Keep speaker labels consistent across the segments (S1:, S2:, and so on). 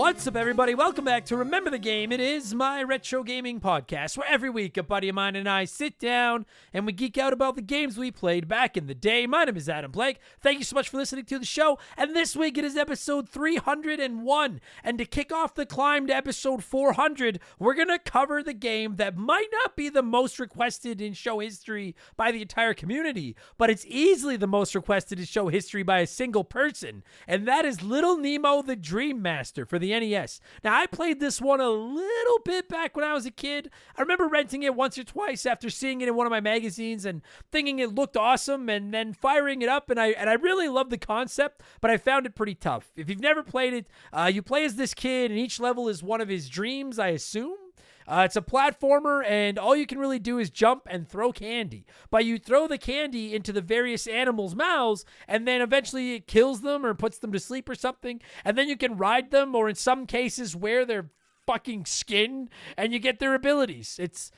S1: What's up, everybody? Welcome back to Remember the Game. It is my retro gaming podcast where every week a buddy of mine and I sit down and we geek out about the games we played back in the day. My name is Adam Blake. Thank you so much for listening to the show. And this week it is episode 301. And to kick off the climb to episode 400, we're going to cover the game that might not be the most requested in show history by the entire community, but it's easily the most requested in show history by a single person. And that is Little Nemo the Dream Master for the NES. Now, I played this one a little bit back when I was a kid. I remember renting it once or twice after seeing it in one of my magazines and thinking it looked awesome and then firing it up, and I really loved the concept, but I found it pretty tough. If you've never played it, you play as this kid, and each level is one of his dreams, I assume. It's a platformer, and all you can really do is jump and throw candy. But you throw the candy into the various animals' mouths, and then eventually it kills them or puts them to sleep or something. And then you can ride them, or in some cases wear their fucking skin, and you get their abilities. It's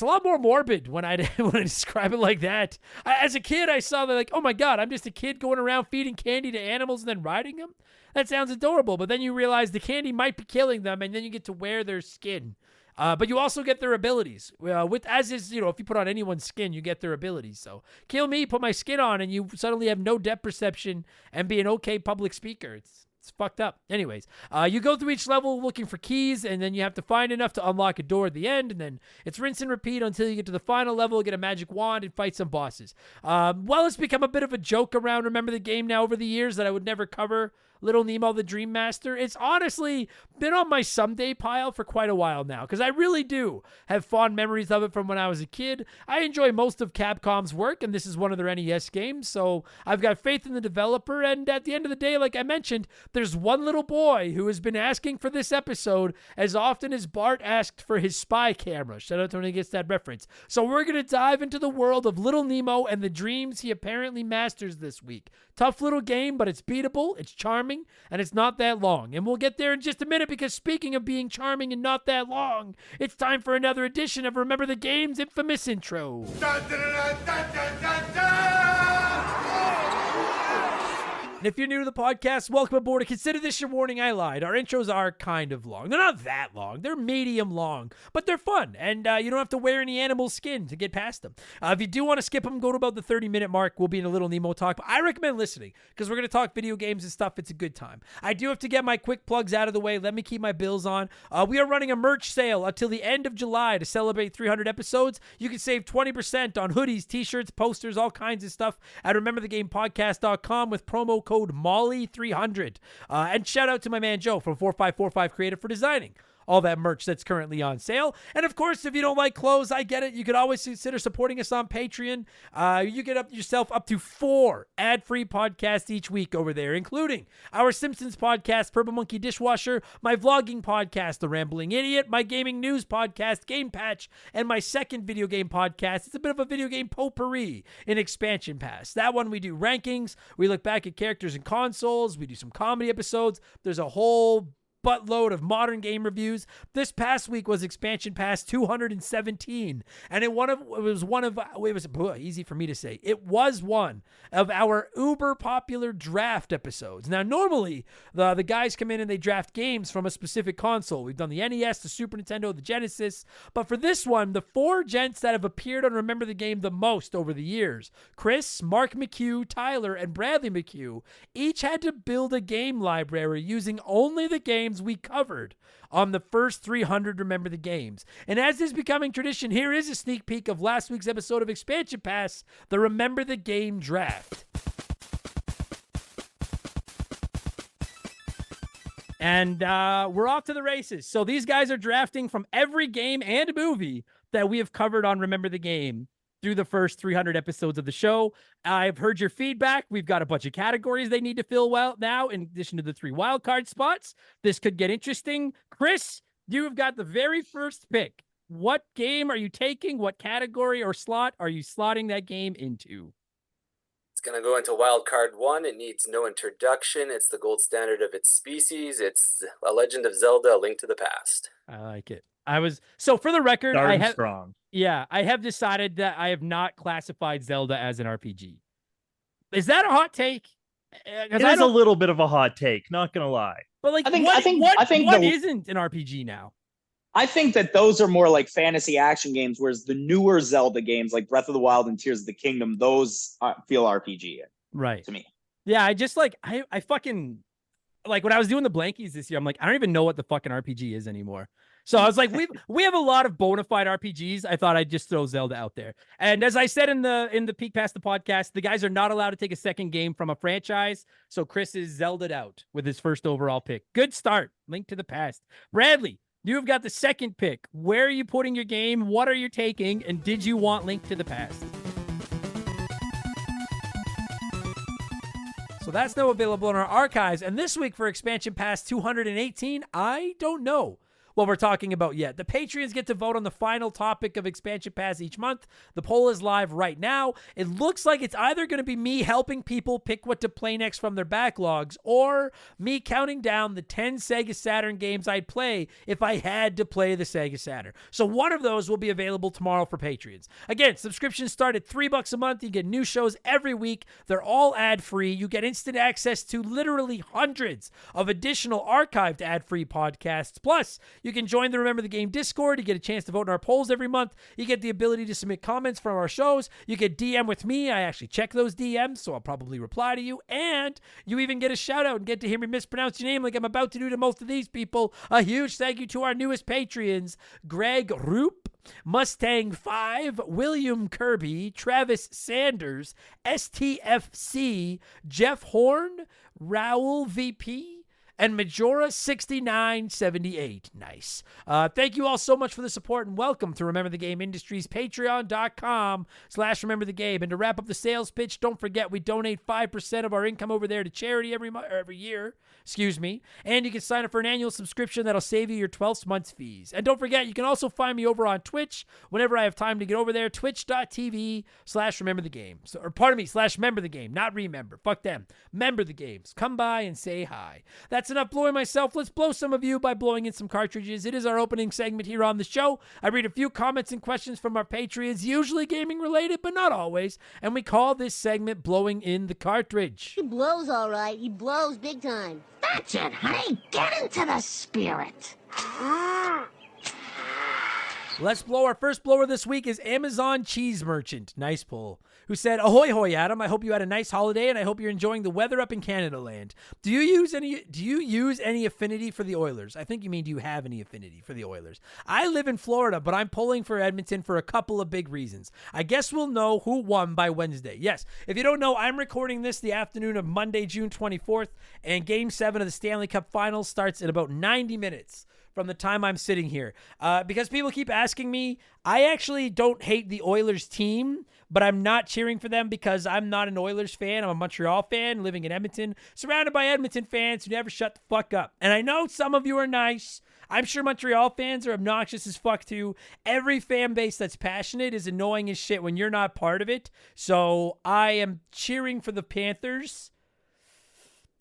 S1: a lot more morbid when I describe it like that. As a kid, I saw that like, oh my God, I'm just a kid going around feeding candy to animals and then riding them? That sounds adorable, but then you realize the candy might be killing them, and then you get to wear their skin. But you also get their abilities. If you put on anyone's skin, you get their abilities. So kill me, put my skin on, and you suddenly have no depth perception and be an okay public speaker. It's fucked up. Anyways, you go through each level looking for keys, and then you have to find enough to unlock a door at the end, and then it's rinse and repeat until you get to the final level, get a magic wand, and fight some bosses. It's become a bit of a joke around Remember the Game now over the years that I would never cover Little Nemo the Dream Master. It's honestly been on my someday pile for quite a while now, because I really do have fond memories of it from when I was a kid. I enjoy most of Capcom's work, and this is one of their NES games, so I've got faith in the developer, and at the end of the day, like I mentioned, there's one little boy who has been asking for this episode as often as Bart asked for his spy camera. Shout out to when he gets that reference. So we're going to dive into the world of Little Nemo and the dreams he apparently masters this week. Tough little game, but it's beatable, it's charming, and it's not that long. And we'll get there in just a minute, because speaking of being charming and not that long, it's time for another edition of Remember the Game's infamous intro. Dun, dun, dun, dun, dun, dun, dun! And if you're new to the podcast, welcome aboard. And consider this your warning, I lied. Our intros are kind of long. They're not that long. They're medium long, but they're fun. And you don't have to wear any animal skin to get past them. If you do want to skip them, go to about the 30-minute mark. We'll be in a Little Nemo talk. But I recommend listening, because we're going to talk video games and stuff. It's a good time. I do have to get my quick plugs out of the way. Let me keep my bills on. We are running a merch sale until the end of July to celebrate 300 episodes. You can save 20% on hoodies, t-shirts, posters, all kinds of stuff at rememberthegamepodcast.com with promo code Molly300. And shout out to my man Joe from 4545 Creative for designing all that merch that's currently on sale. And of course, if you don't like clothes, I get it. You could always consider supporting us on Patreon. You get yourself up to 4 ad-free podcasts each week over there, including our Simpsons podcast, Purple Monkey Dishwasher, my vlogging podcast, The Rambling Idiot, my gaming news podcast, Game Patch, and my second video game podcast. It's a bit of a video game potpourri in Expansion Pass. That one we do rankings. We look back at characters and consoles. We do some comedy episodes. There's a whole buttload of modern game reviews. This past week was Expansion Pass 217, and it was one of our uber popular draft episodes. Now, normally the guys come in and they draft games from a specific console. We've done the NES, the Super Nintendo, the Genesis, but for this one, the 4 gents that have appeared on Remember the Game the most over the years, Chris, Mark McHugh, Tyler, and Bradley McHugh, each had to build a game library using only the games we covered on the first 300 Remember the Games. And as is becoming tradition, here is a sneak peek of last week's episode of Expansion Pass, the Remember the Game Draft. And we're off to the races. So these guys are drafting from every game and movie that we have covered on Remember the Game through the first 300 episodes of the show. I've heard your feedback. We've got a bunch of categories they need to fill well now, in addition to the 3 wildcard spots. This could get interesting. Chris, you have got the very first pick. What game are you taking? What category or slot are you slotting that game into?
S2: It's going to go into wildcard 1. It needs no introduction. It's the gold standard of its species. It's A Legend of Zelda: A Link to the Past.
S1: I like it. So for the record,
S3: strong.
S1: Yeah, I have decided that I have not classified Zelda as an RPG. Is that a hot take?
S3: It is a little bit of a hot take, not gonna lie.
S1: But like,
S3: I think
S1: what isn't an RPG now?
S3: I think that those are more like fantasy action games, whereas the newer Zelda games, like Breath of the Wild and Tears of the Kingdom, those feel RPG
S1: right
S3: to me.
S1: Yeah, I just like I fucking like when I was doing the blankies this year, I'm like, I don't even know what the fucking RPG is anymore. So I was like, we have a lot of bona fide RPGs. I thought I'd just throw Zelda out there. And as I said in the Peek Past the podcast, the guys are not allowed to take a second game from a franchise. So Chris is Zelda'd out with his first overall pick. Good start. Link to the Past. Bradley, you've got the second pick. Where are you putting your game? What are you taking? And did you want Link to the Past? So that's now available in our archives. And this week for Expansion Pass 218, I don't know what we're talking about yet. The Patreons get to vote on the final topic of Expansion Pass each month. The poll is live right now. It looks like it's either going to be me helping people pick what to play next from their backlogs, or me counting down the 10 Sega Saturn games I'd play if I had to play the Sega Saturn. So one of those will be available tomorrow for Patreons. Again, subscriptions start at $3 a month. You get new shows every week. They're all ad-free. You get instant access to literally hundreds of additional archived ad-free podcasts. Plus, you can join the Remember the Game Discord. You get a chance to vote in our polls every month. You get the ability to submit comments from our shows. You get DM with me. I actually check those DMs, so I'll probably reply to you. And you even get a shout out and get to hear me mispronounce your name like I'm about to do to most of these people. A huge thank you to our newest Patreons, Greg Roop, Mustang 5, William Kirby, Travis Sanders, STFC, Jeff Horn, Raul VP, and Majora 6978. Nice. Thank you all so much for the support, and welcome to Remember the Game Industries, patreon.com/Remember the Game. And to wrap up the sales pitch, don't forget we donate 5% of our income over there to charity every year. And you can sign up for an annual subscription that'll save you your 12th month's fees. And don't forget, you can also find me over on Twitch whenever I have time to get over there, twitch.tv/Remember the Game. /Member the Game, not remember. Fuck them. Member the Games. Come by and say hi. That's enough blowing myself. Let's blow some of you by blowing in some cartridges. It is our opening segment here on the show. I read a few comments and questions from our Patreons, usually gaming related, but not always. And we call this segment Blowing in the Cartridge.
S4: He blows all right. He blows big time.
S5: That's it, honey. Get into the spirit.
S1: Let's blow. Our first blower this week is Amazon Cheese Merchant. Nice pull. Who said, "Ahoy hoy, Adam. I hope you had a nice holiday and I hope you're enjoying the weather up in Canada land. Do you use any affinity for the Oilers?" I think you mean, do you have any affinity for the Oilers? I live in Florida, but I'm pulling for Edmonton for a couple of big reasons. I guess we'll know who won by Wednesday. Yes, if you don't know, I'm recording this the afternoon of Monday, June 24th, and Game 7 of the Stanley Cup Finals starts in about 90 minutes from the time I'm sitting here. Because people keep asking me, I actually don't hate the Oilers team, but I'm not cheering for them because I'm not an Oilers fan. I'm a Montreal fan living in Edmonton, surrounded by Edmonton fans who never shut the fuck up. And I know some of you are nice. I'm sure Montreal fans are obnoxious as fuck too. Every fan base that's passionate is annoying as shit when you're not part of it. So I am cheering for the Panthers.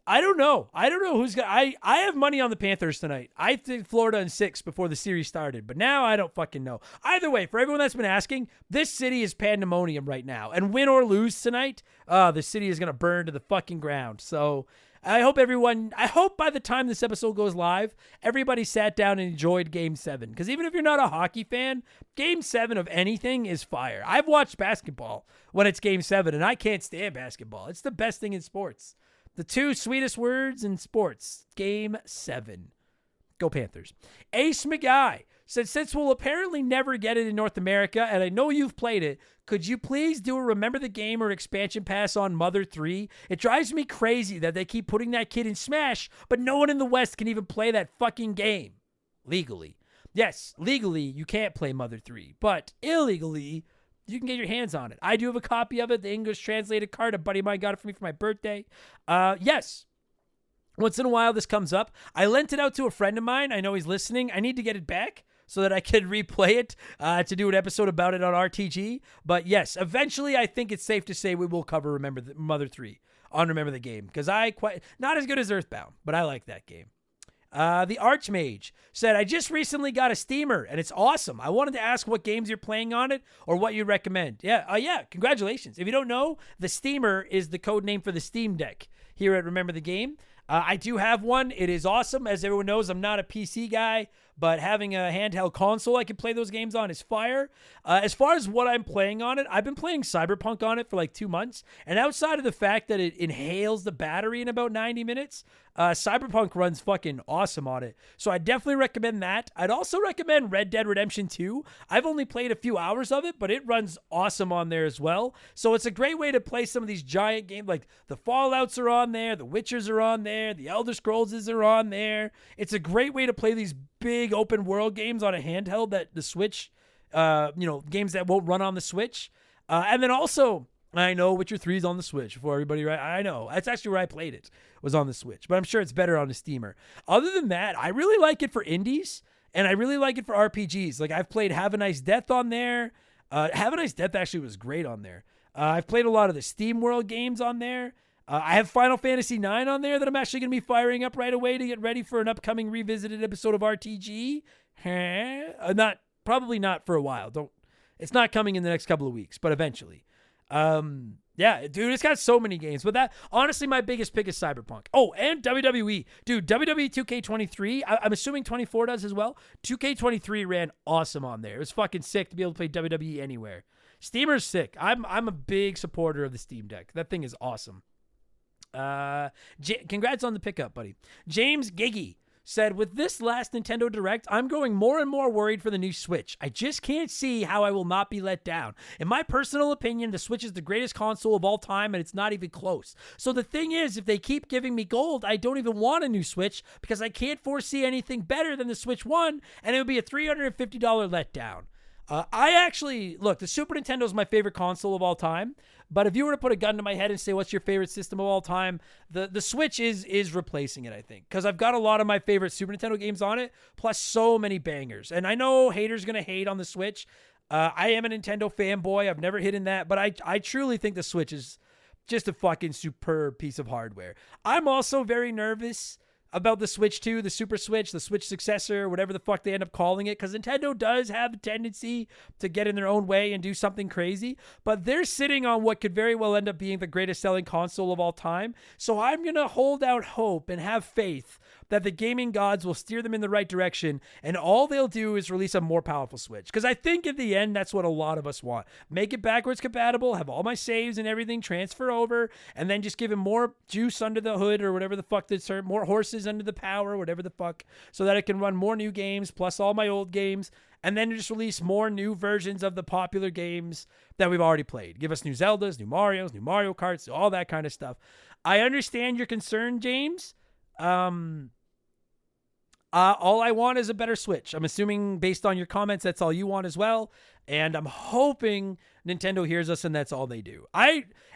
S1: I don't know who's going to... I have money on the Panthers tonight. I think Florida in 6 before the series started, but now I don't fucking know. Either way, for everyone that's been asking, this city is pandemonium right now. And win or lose tonight, the city is going to burn to the fucking ground. So I hope by the time this episode goes live, everybody sat down and enjoyed Game 7. Because even if you're not a hockey fan, Game 7 of anything is fire. I've watched basketball when it's Game 7, and I can't stand basketball. It's the best thing in sports. The 2 sweetest words in sports. Game 7. Go Panthers. Ace McGuy said, since we'll apparently never get it in North America, and I know you've played it, could you please do a Remember the Game or expansion pass on Mother 3? It drives me crazy that they keep putting that kid in Smash, but no one in the West can even play that fucking game. Legally. Yes, legally, you can't play Mother 3, but illegally, you can get your hands on it. I do have a copy of it, the English translated card. A buddy of mine got it for me for my birthday. Yes. Once in a while, this comes up. I lent it out to a friend of mine. I know he's listening. I need to get it back so that I could replay it to do an episode about it on RTG. But yes, eventually, I think it's safe to say we will cover Mother 3 on Remember the Game. Because not as good as Earthbound, but I like that game. The Archmage said, I just recently got a steamer and it's awesome. I wanted to ask what games you're playing on it or what you recommend. Yeah, congratulations. If you don't know, the steamer is the code name for the Steam Deck here at Remember the Game. I do have one. It is awesome. As everyone knows, I'm not a PC guy, but having a handheld console I can play those games on is fire. As far as what I'm playing on it, I've been playing Cyberpunk on it for like 2 months. And outside of the fact that it inhales the battery in about 90 minutes, Cyberpunk runs fucking awesome on it. So I definitely recommend that. I'd also recommend Red Dead Redemption 2. I've only played a few hours of it, but it runs awesome on there as well. So it's a great way to play some of these giant games. Like the Fallouts are on there, the Witchers are on there, the Elder Scrolls are on there. It's a great way to play these big open world games on a handheld that the Switch, games that won't run on the Switch. And then also, I know Witcher 3 is on the Switch for everybody, right? I know. That's actually where I played it, was on the Switch. But I'm sure it's better on the Steamer. Other than that, I really like it for indies, and I really like it for RPGs. Like, I've played Have a Nice Death on there. Have a Nice Death actually was great on there. I've played a lot of the Steam World games on there. I have Final Fantasy IX on there that I'm actually going to be firing up right away to get ready for an upcoming revisited episode of RTG. Probably not for a while. It's not coming in the next couple of weeks, but eventually. Yeah, dude, it's got so many games. But that, honestly, my biggest pick is Cyberpunk. Oh, and WWE. Dude, WWE 2K23, I'm assuming 24 does as well. 2K23 ran awesome on there. It was fucking sick to be able to play WWE anywhere. Steamer's sick. I'm a big supporter of the Steam Deck. That thing is awesome. Congrats on the pickup, buddy. James Giggy said, with this last Nintendo Direct, I'm growing more and more worried for the new Switch. I just can't see how I will not be let down. In my personal opinion, the Switch is the greatest console of all time, and it's not even close. So the thing is, if they keep giving me gold, I don't even want a new Switch because I can't foresee anything better than the Switch 1, and it would be a $350 letdown. Look, the Super Nintendo is my favorite console of all time, but if you were to put a gun to my head and say, what's your favorite system of all time, the Switch is replacing it, I think, because I've got a lot of my favorite Super Nintendo games on it, plus so many bangers. And I know haters going to hate on the Switch. I am a Nintendo fanboy. I've never hidden that, but I truly think the Switch is just a fucking superb piece of hardware. I'm also very nervous about the Switch 2, the Super Switch, the Switch successor, whatever the fuck they end up calling it, because Nintendo does have a tendency to get in their own way and do something crazy, but they're sitting on what could very well end up being the greatest selling console of all time, so I'm going to hold out hope and have faith that the gaming gods will steer them in the right direction, and all they'll do is release a more powerful Switch, because I think in the end, that's what a lot of us want. Make it backwards compatible, have all my saves and everything transfer over, and then just give him more juice under the hood, or whatever the fuck the term, more horses under the power, whatever the fuck, so that it can run more new games plus all my old games, and then just release more new versions of the popular games that we've already played. Give us new Zeldas, new Marios, new Mario Karts, all that kind of stuff. I understand your concern, James. All I want is a better Switch. I'm assuming based on your comments, that's all you want as well. And I'm hoping Nintendo hears us and that's all they do.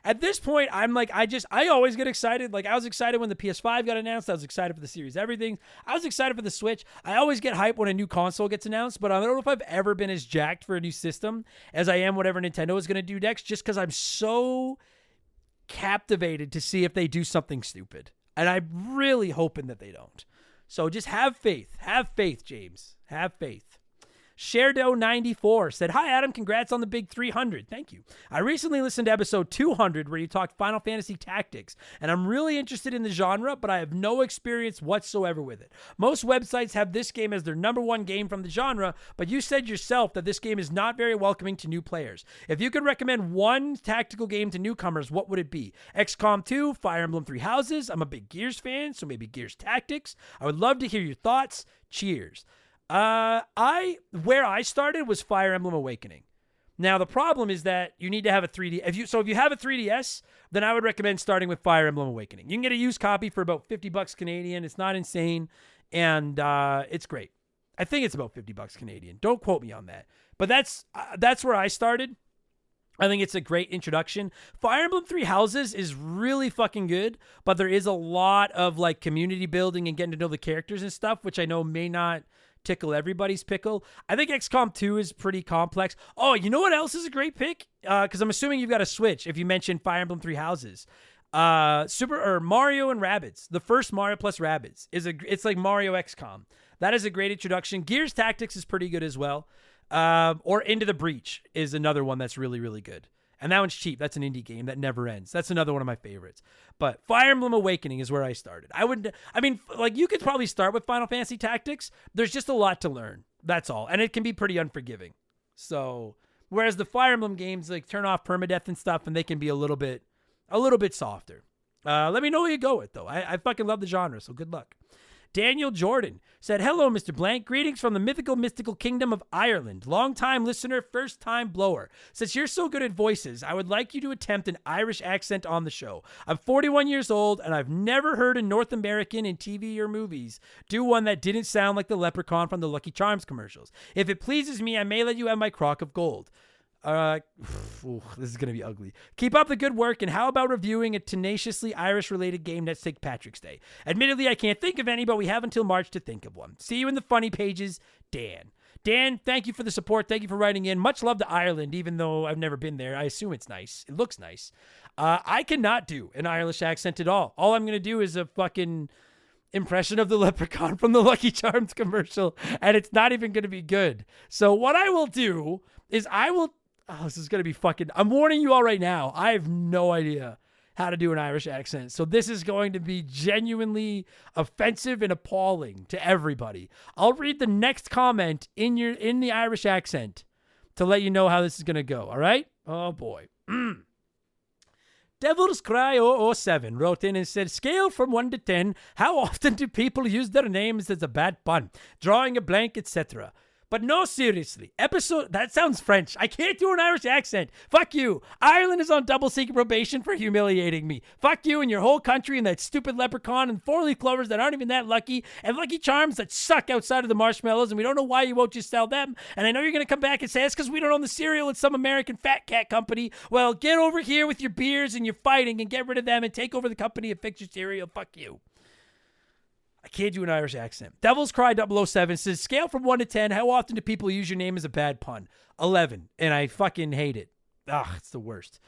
S1: At this point, I'm like, I always get excited. Like, I was excited when the PS5 got announced. I was excited for the Series Everything. I was excited for the Switch. I always get hyped when a new console gets announced, but I don't know if I've ever been as jacked for a new system as I am whatever Nintendo is going to do next, just because I'm so captivated to see if they do something stupid. And I'm really hoping that they don't. So just have faith. Have faith, James. Have faith. Shardo94 said, hi, Adam. Congrats on the big 300. Thank you. I recently listened to episode 200 where you talked Final Fantasy Tactics, and I'm really interested in the genre, but I have no experience whatsoever with it. Most websites have this game as their number one game from the genre, but you said yourself that this game is not very welcoming to new players. If you could recommend one tactical game to newcomers, what would it be? XCOM 2, Fire Emblem 3 Houses. I'm a big Gears fan, so maybe Gears Tactics. I would love to hear your thoughts. Cheers. Where I started was Fire Emblem Awakening. Now, the problem is that you need to have a 3D. If you have a 3DS, then I would recommend starting with Fire Emblem Awakening. You can get a used copy for about $50 Canadian. It's not insane, and it's great. I think it's about $50 Canadian. Don't quote me on that. But that's where I started. I think it's a great introduction. Fire Emblem 3 Houses is really fucking good, but there is a lot of like community building and getting to know the characters and stuff, which I know may not tickle everybody's pickle. I think XCOM 2 is pretty complex. Oh, you know what else is a great pick? Because I'm assuming you've got a Switch if you mentioned Fire Emblem 3 Houses. Mario and Rabbids. The first Mario plus Rabbids it's like Mario XCOM. That is a great introduction. Gears Tactics is pretty good as well. Or Into the Breach is another one that's really, really good. And that one's cheap. That's an indie game that never ends. That's another one of my favorites. But Fire Emblem Awakening is where I started. You could probably start with Final Fantasy Tactics. There's just a lot to learn. That's all. And it can be pretty unforgiving. So, whereas the Fire Emblem games, like, turn off permadeath and stuff, and they can be a little bit softer. Let me know who you go with, though. I fucking love the genre, so good luck. Daniel Jordan said, hello, Mr. Blank. Greetings from the mystical kingdom of Ireland. Long-time listener, first-time blower. Since you're so good at voices, I would like you to attempt an Irish accent on the show. I'm 41 years old, and I've never heard a North American in TV or movies do one that didn't sound like the leprechaun from the Lucky Charms commercials. If it pleases me, I may let you have my crock of gold. This is going to be ugly. Keep up the good work, and how about reviewing a tenaciously Irish-related game next St. Patrick's Day? Admittedly, I can't think of any, but we have until March to think of one. See you in the funny pages, Dan. Dan, thank you for the support. Thank you for writing in. Much love to Ireland, even though I've never been there. I assume it's nice. It looks nice. I cannot do an Irish accent at all. All I'm going to do is a fucking impression of the leprechaun from the Lucky Charms commercial, and it's not even going to be good. So what I will do is this is going to be fucking... I'm warning you all right now. I have no idea how to do an Irish accent. So this is going to be genuinely offensive and appalling to everybody. I'll read the next comment in the Irish accent to let you know how this is going to go. All right? Oh, boy. Devil's Cry 007 wrote in and said, scale from 1 to 10, how often do people use their names as a bad pun? Drawing a blank, etc. But no, seriously, that sounds French. I can't do an Irish accent. Fuck you. Ireland is on double secret probation for humiliating me. Fuck you and your whole country and that stupid leprechaun and 4-leaf clovers that aren't even that lucky and Lucky Charms that suck outside of the marshmallows, and we don't know why you won't just sell them. And I know you're going to come back and say it's because we don't own the cereal. It's some American fat cat company. Well, get over here with your beers and your fighting and get rid of them and take over the company and fix your cereal. Fuck you. I can't do an Irish accent. Devil's Cry 007 says, scale from 1 to 10, how often do people use your name as a bad pun? 11, and I fucking hate it. It's the worst.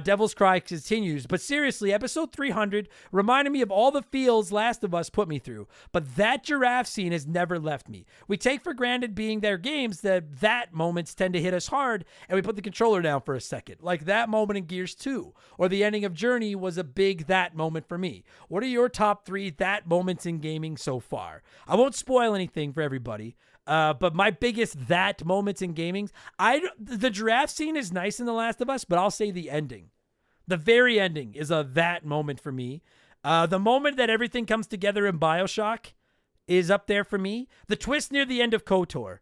S1: Devil's Cry continues, but seriously, episode 300 reminded me of all the feels Last of Us put me through, but that giraffe scene has never left me. We take for granted being their games that moments tend to hit us hard, and we put the controller down for a second, like that moment in Gears 2, or the ending of Journey was a big that moment for me. What are your top 3 that moments in gaming so far? I won't spoil anything for everybody, but my biggest that moments in gaming, the giraffe scene is nice in The Last of Us, but I'll say the ending. The very ending is a that moment for me. The moment that everything comes together in BioShock is up there for me. The twist near the end of KOTOR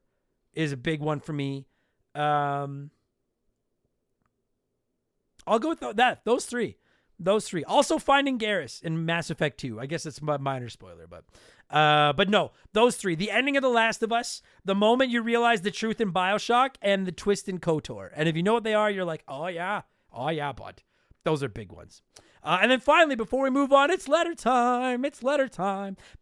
S1: is a big one for me. I'll go with those three. Also finding Garrus in Mass Effect 2. I guess it's a minor spoiler, but no, those 3. The ending of The Last of Us, the moment you realize the truth in BioShock, and the twist in KOTOR. And if you know what they are, you're like, oh yeah, bud. Those are big ones. And then finally, before we move on, it's letter time.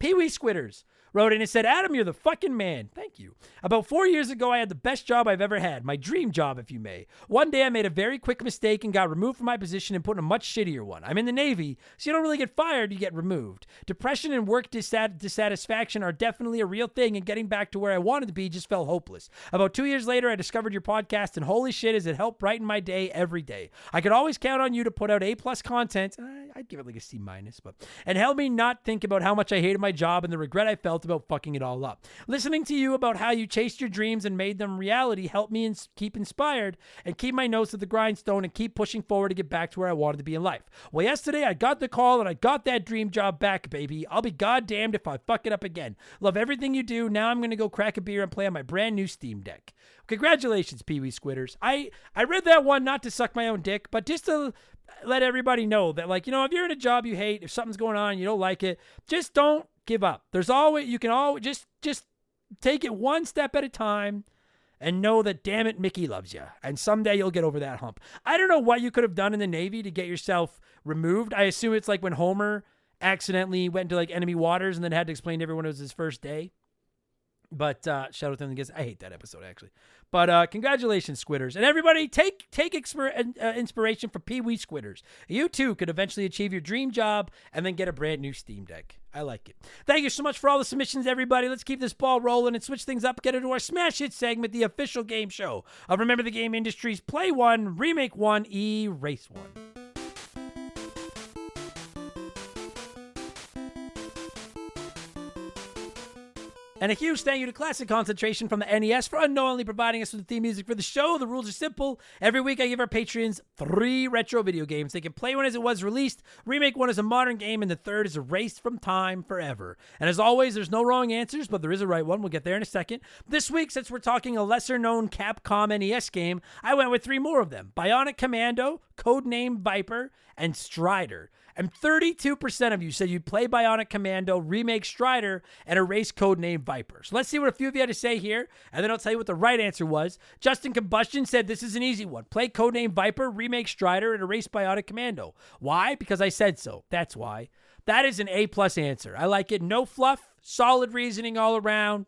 S1: Pee-wee Squitters wrote in and said, Adam, you're the fucking man. Thank you. About 4 years ago, I had the best job I've ever had. My dream job, if you may. One day, I made a very quick mistake and got removed from my position and put in a much shittier one. I'm in the Navy, so you don't really get fired, you get removed. Depression and work dissatisfaction are definitely a real thing, and getting back to where I wanted to be just felt hopeless. About 2 years later, I discovered your podcast, and holy shit, has it helped brighten my day every day. I could always count on you to put out A+ content. I'd give it like a C-, but and help me not think about how much I hated my job and the regret I felt about fucking it all up. Listening to you about how you chased your dreams and made them reality helped me keep inspired and keep my nose to the grindstone and keep pushing forward to get back to where I wanted to be in life. Well, yesterday I got the call and I got that dream job back, baby. I'll be goddamned if I fuck it up again. Love everything you do. Now I'm going to go crack a beer and play on my brand new Steam Deck. Congratulations, Pee-wee Squitters. I read that one not to suck my own dick, but just to let everybody know that, like, you know, if you're in a job you hate, if something's going on and you don't like it, just don't give up. There's always, you can always just take it one step at a time and know that, damn it, Mickey loves you. And someday you'll get over that hump. I don't know what you could have done in the Navy to get yourself removed. I assume it's like when Homer accidentally went into like enemy waters and then had to explain to everyone it was his first day. But shout out to them. I hate that episode, actually. But congratulations, Squitters. And everybody, take inspiration from Pee Wee Squitters. You, too, could eventually achieve your dream job and then get a brand new Steam Deck. I like it. Thank you so much for all the submissions, everybody. Let's keep this ball rolling and switch things up. Get into our Smash Hit segment, the official game show of Remember the Game Industries Play 1, Remake 1, Erase 1. And a huge thank you to Classic Concentration from the NES for unknowingly providing us with the theme music for the show. The rules are simple. Every week I give our patrons 3 retro video games. They can play one as it was released, remake one as a modern game, and the third is erased from time forever. And as always, there's no wrong answers, but there is a right one. We'll get there in a second. This week, since we're talking a lesser-known Capcom NES game, I went with 3 more of them. Bionic Commando, Codename Viper, and Strider. And 32% of you said you'd play Bionic Commando, remake Strider, and erase Codename Viper. So let's see what a few of you had to say here, and then I'll tell you what the right answer was. Justin Combustion said this is an easy one. Play Codename Viper, remake Strider, and erase Bionic Commando. Why? Because I said so. That's why. That is an A+ answer. I like it. No fluff, solid reasoning all around.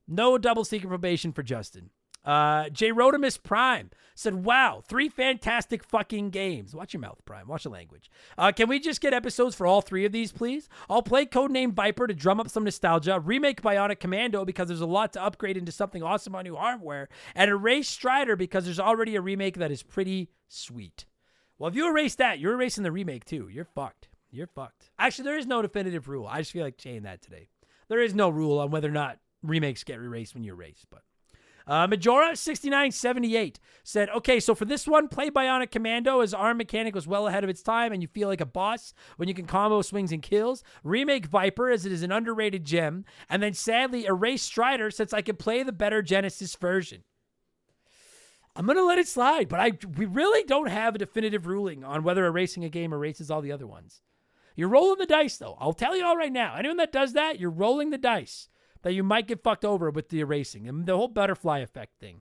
S1: No double secret probation for Justin. J. Rodimus Prime said, wow, 3 fantastic fucking games. Watch your mouth, Prime. Watch the language. Can we just get episodes for all 3 of these, please? I'll play Codename Viper to drum up some nostalgia, remake Bionic Commando because there's a lot to upgrade into something awesome on new hardware, and erase Strider because there's already a remake that is pretty sweet. Well, if you erase that, you're erasing the remake too. You're fucked. You're fucked. Actually, there is no definitive rule. I just feel like saying that today. There is no rule on whether or not remakes get erased when you erase, but... Majora6978 said, okay, so for this one, play Bionic Commando as arm mechanic was well ahead of its time and you feel like a boss when you can combo swings and kills. Remake Viper as it is an underrated gem. And then sadly, erase Strider since I could play the better Genesis version. I'm going to let it slide, but we really don't have a definitive ruling on whether erasing a game erases all the other ones. You're rolling the dice, though. I'll tell you all right now. Anyone that does that, you're rolling the dice that you might get fucked over with the erasing and the whole butterfly effect thing.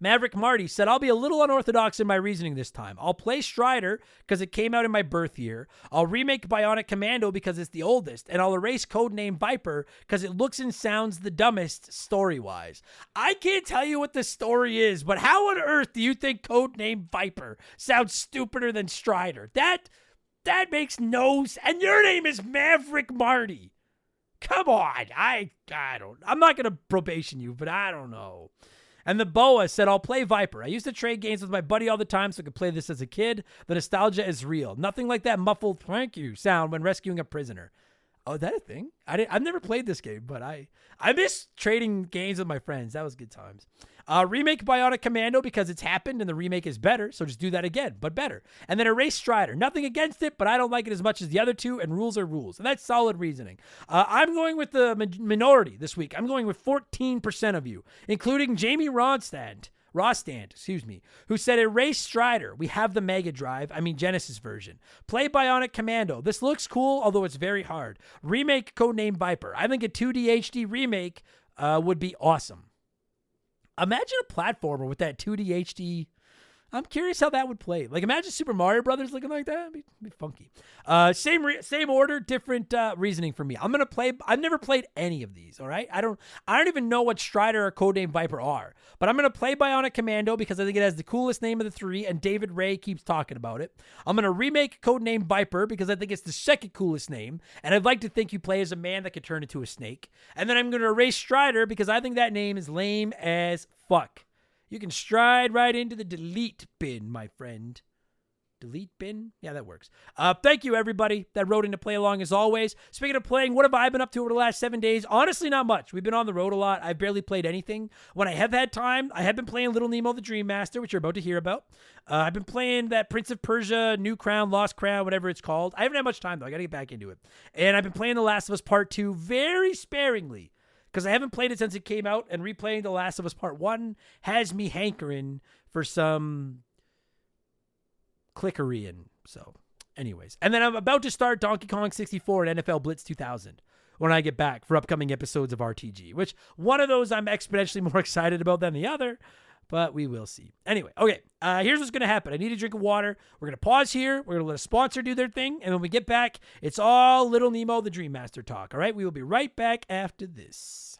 S1: Maverick Marty said, I'll be a little unorthodox in my reasoning this time. I'll play Strider because it came out in my birth year. I'll remake Bionic Commando because it's the oldest. And I'll erase Codename Viper because it looks and sounds the dumbest story-wise. I can't tell you what the story is, but how on earth do you think Codename Viper sounds stupider than Strider? That makes no sense. And your name is Maverick Marty. Come on. I'm not going to probation you, but I don't know. And the Boa said, I'll play Viper. I used to trade games with my buddy all the time so I could play this as a kid. The nostalgia is real. Nothing like that muffled thank you sound when rescuing a prisoner. Oh, is that a thing? I've never played this game, but I miss trading games with my friends. That was good times. Remake Bionic Commando because it's happened and the remake is better, so just do that again, but better. And then erase Strider. Nothing against it, but I don't like it as much as the other two, and rules are rules. And that's solid reasoning. I'm going with the minority this week. I'm going with 14% of you, including Jamie Rostand, who said erase Strider. We have the Mega Drive, Genesis version. Play Bionic Commando. This looks cool, although it's very hard. Remake Codename Viper. I think a 2D HD remake would be awesome. Imagine a platformer with that 2D HD. I'm curious how that would play. Like, imagine Super Mario Brothers looking like that. It'd be funky. Same order, different reasoning for me. I've never played any of these, all right? I don't even know what Strider or Codename Viper are. But I'm going to play Bionic Commando because I think it has the coolest name of the 3, and David Ray keeps talking about it. I'm going to remake Codename Viper because I think it's the second coolest name, and I'd like to think you play as a man that could turn into a snake. And then I'm going to erase Strider because I think that name is lame as fuck. You can stride right into the delete bin, my friend. Delete bin? Yeah, that works. Thank you, everybody that wrote in to play along as always. Speaking of playing, what have I been up to over the last 7 days? Honestly, not much. We've been on the road a lot. I've barely played anything. When I have had time, I have been playing Little Nemo the Dream Master, which you're about to hear about. I've been playing that Prince of Persia, New Crown, Lost Crown, whatever it's called. I haven't had much time, though. I got to get back into it. And I've been playing The Last of Us Part 2 very sparingly, because I haven't played it since it came out, and replaying The Last of Us Part 1 has me hankering for some clickery. And so, anyways. And then I'm about to start Donkey Kong 64 and NFL Blitz 2000 when I get back for upcoming episodes of RTG, which one of those I'm exponentially more excited about than the other, but we will see. Anyway, okay, here's what's going to happen. I need a drink of water. We're going to pause here. We're going to let a sponsor do their thing, and when we get back, it's all Little Nemo the Dream Master talk, all right? We will be right back after this.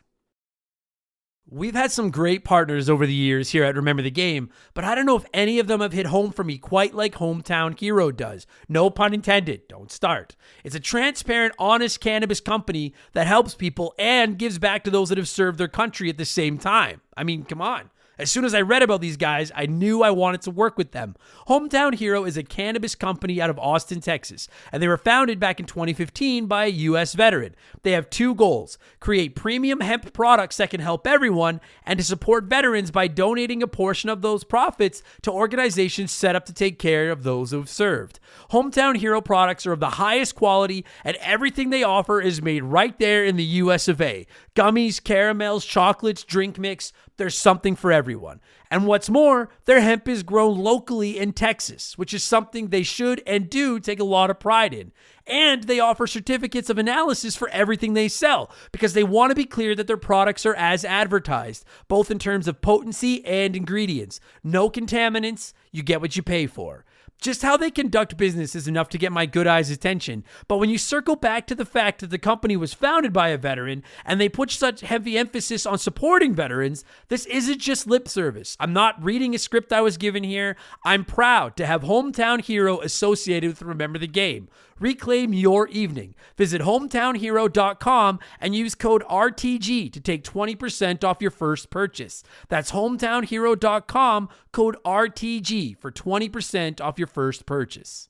S1: We've had some great partners over the years here at Remember the Game, but I don't know if any of them have hit home for me quite like Hometown Hero does. No pun intended. Don't start. It's a transparent, honest cannabis company that helps people and gives back to those that have served their country at the same time. I mean, come on. As soon as I read about these guys, I knew I wanted to work with them. Hometown Hero is a cannabis company out of Austin, Texas, and they were founded back in 2015 by a U.S. veteran. They have two goals: create premium hemp products that can help everyone, and to support veterans by donating a portion of those profits to organizations set up to take care of those who have served. Hometown Hero products are of the highest quality, and everything they offer is made right there in the U.S. of A. Gummies, caramels, chocolates, drink mix. There's something for everyone. And what's more, their hemp is grown locally in Texas, which is something they should and do take a lot of pride in. And they offer certificates of analysis for everything they sell because they want to be clear that their products are as advertised, both in terms of potency and ingredients. No contaminants, you get what you pay for. Just how they conduct business is enough to get my good eyes' attention, but when you circle back to the fact that the company was founded by a veteran and they put such heavy emphasis on supporting veterans, this isn't just lip service. I'm not reading a script I was given here. I'm proud to have Hometown Hero associated with Remember the Game. Reclaim your evening. Visit hometownhero.com and use code RTG to take 20% off your first purchase. That's hometownhero.com, code RTG for 20% off your first purchase.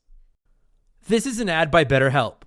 S1: This is an ad by BetterHelp.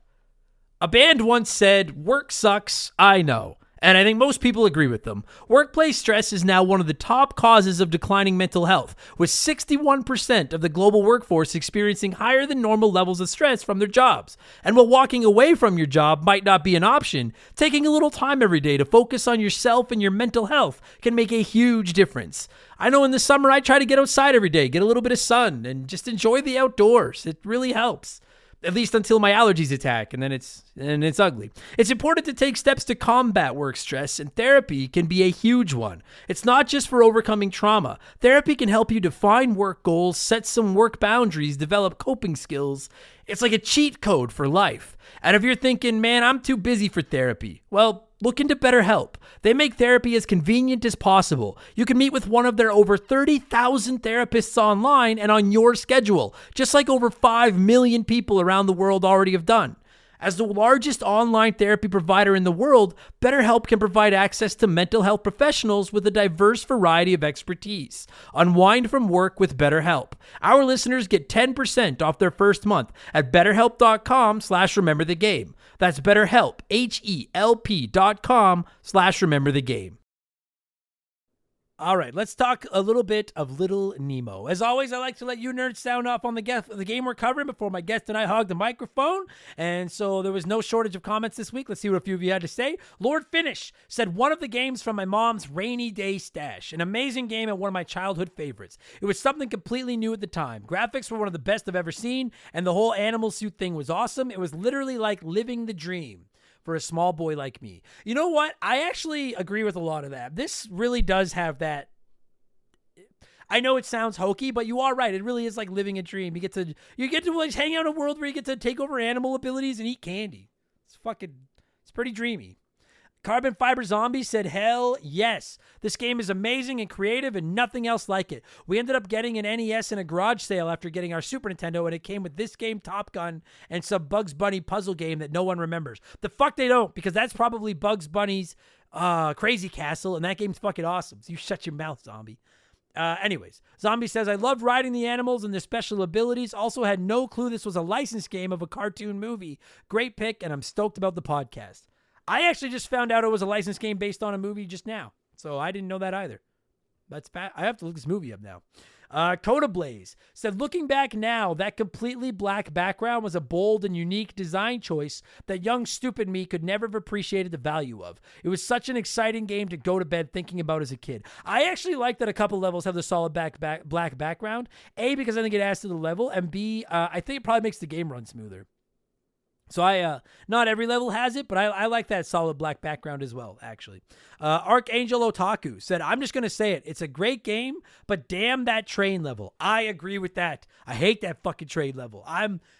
S1: A band once said, "Work sucks, I know." And I think most people agree with them. Workplace stress is now one of the top causes of declining mental health, with 61% of the global workforce experiencing higher than normal levels of stress from their jobs. And while walking away from your job might not be an option, taking a little time every day to focus on yourself and your mental health can make a huge difference. I know in the summer I try to get outside every day, get a little bit of sun, and just enjoy the outdoors. It really helps. At least until my allergies attack, and then it's ugly. It's important to take steps to combat work stress, and therapy can be a huge one. It's not just for overcoming trauma. Therapy can help you define work goals, set some work boundaries, develop coping skills. It's like a cheat code for life. And if you're thinking, man, I'm too busy for therapy, well, look into BetterHelp. They make therapy as convenient as possible. You can meet with one of their over 30,000 therapists online and on your schedule, just like over 5 million people around the world already have done. As the largest online therapy provider in the world, BetterHelp can provide access to mental health professionals with a diverse variety of expertise. Unwind from work with BetterHelp. Our listeners get 10% off their first month at betterhelp.com/rememberthegame. That's BetterHelp, HELP.com/rememberthegame. All right, let's talk a little bit of Little Nemo. As always, I like to let you nerds sound off on the game we're covering before my guest and I hog the microphone. And so there was no shortage of comments this week. Let's see what a few of you had to say. Lord Finish said, one of the games from my mom's rainy day stash. An amazing game and one of my childhood favorites. It was something completely new at the time. Graphics were one of the best I've ever seen, and the whole animal suit thing was awesome. It was literally like living the dream for a small boy like me. You know what? I actually agree with a lot of that. This really does have that. I know it sounds hokey, but you are right. It really is like living a dream. You get to like hang out in a world where you get to take over animal abilities and eat candy. It's pretty dreamy. Carbon Fiber Zombie said, hell yes. This game is amazing and creative and nothing else like it. We ended up getting an NES in a garage sale after getting our Super Nintendo, and it came with this game, Top Gun, and some Bugs Bunny puzzle game that no one remembers. The fuck they don't, because that's probably Bugs Bunny's Crazy Castle, and that game's fucking awesome. So you shut your mouth, Zombie. Anyways, Zombie says, I loved riding the animals and their special abilities. Also had no clue this was a licensed game of a cartoon movie. Great pick, and I'm stoked about the podcast. I actually just found out it was a licensed game based on a movie just now. So I didn't know that either. That's bad. I have to look this movie up now. Coda Blaze said, looking back now, that completely black background was a bold and unique design choice that young stupid me could never have appreciated the value of. It was such an exciting game to go to bed thinking about as a kid. I actually like that a couple levels have the solid black background. A, because I think it adds to the level, and B, I think it probably makes the game run smoother. So not every level has it, but I like that solid black background as well, actually. Archangel Otaku said, I'm just going to say it. It's a great game, but damn that train level. I agree with that. I hate that fucking train level.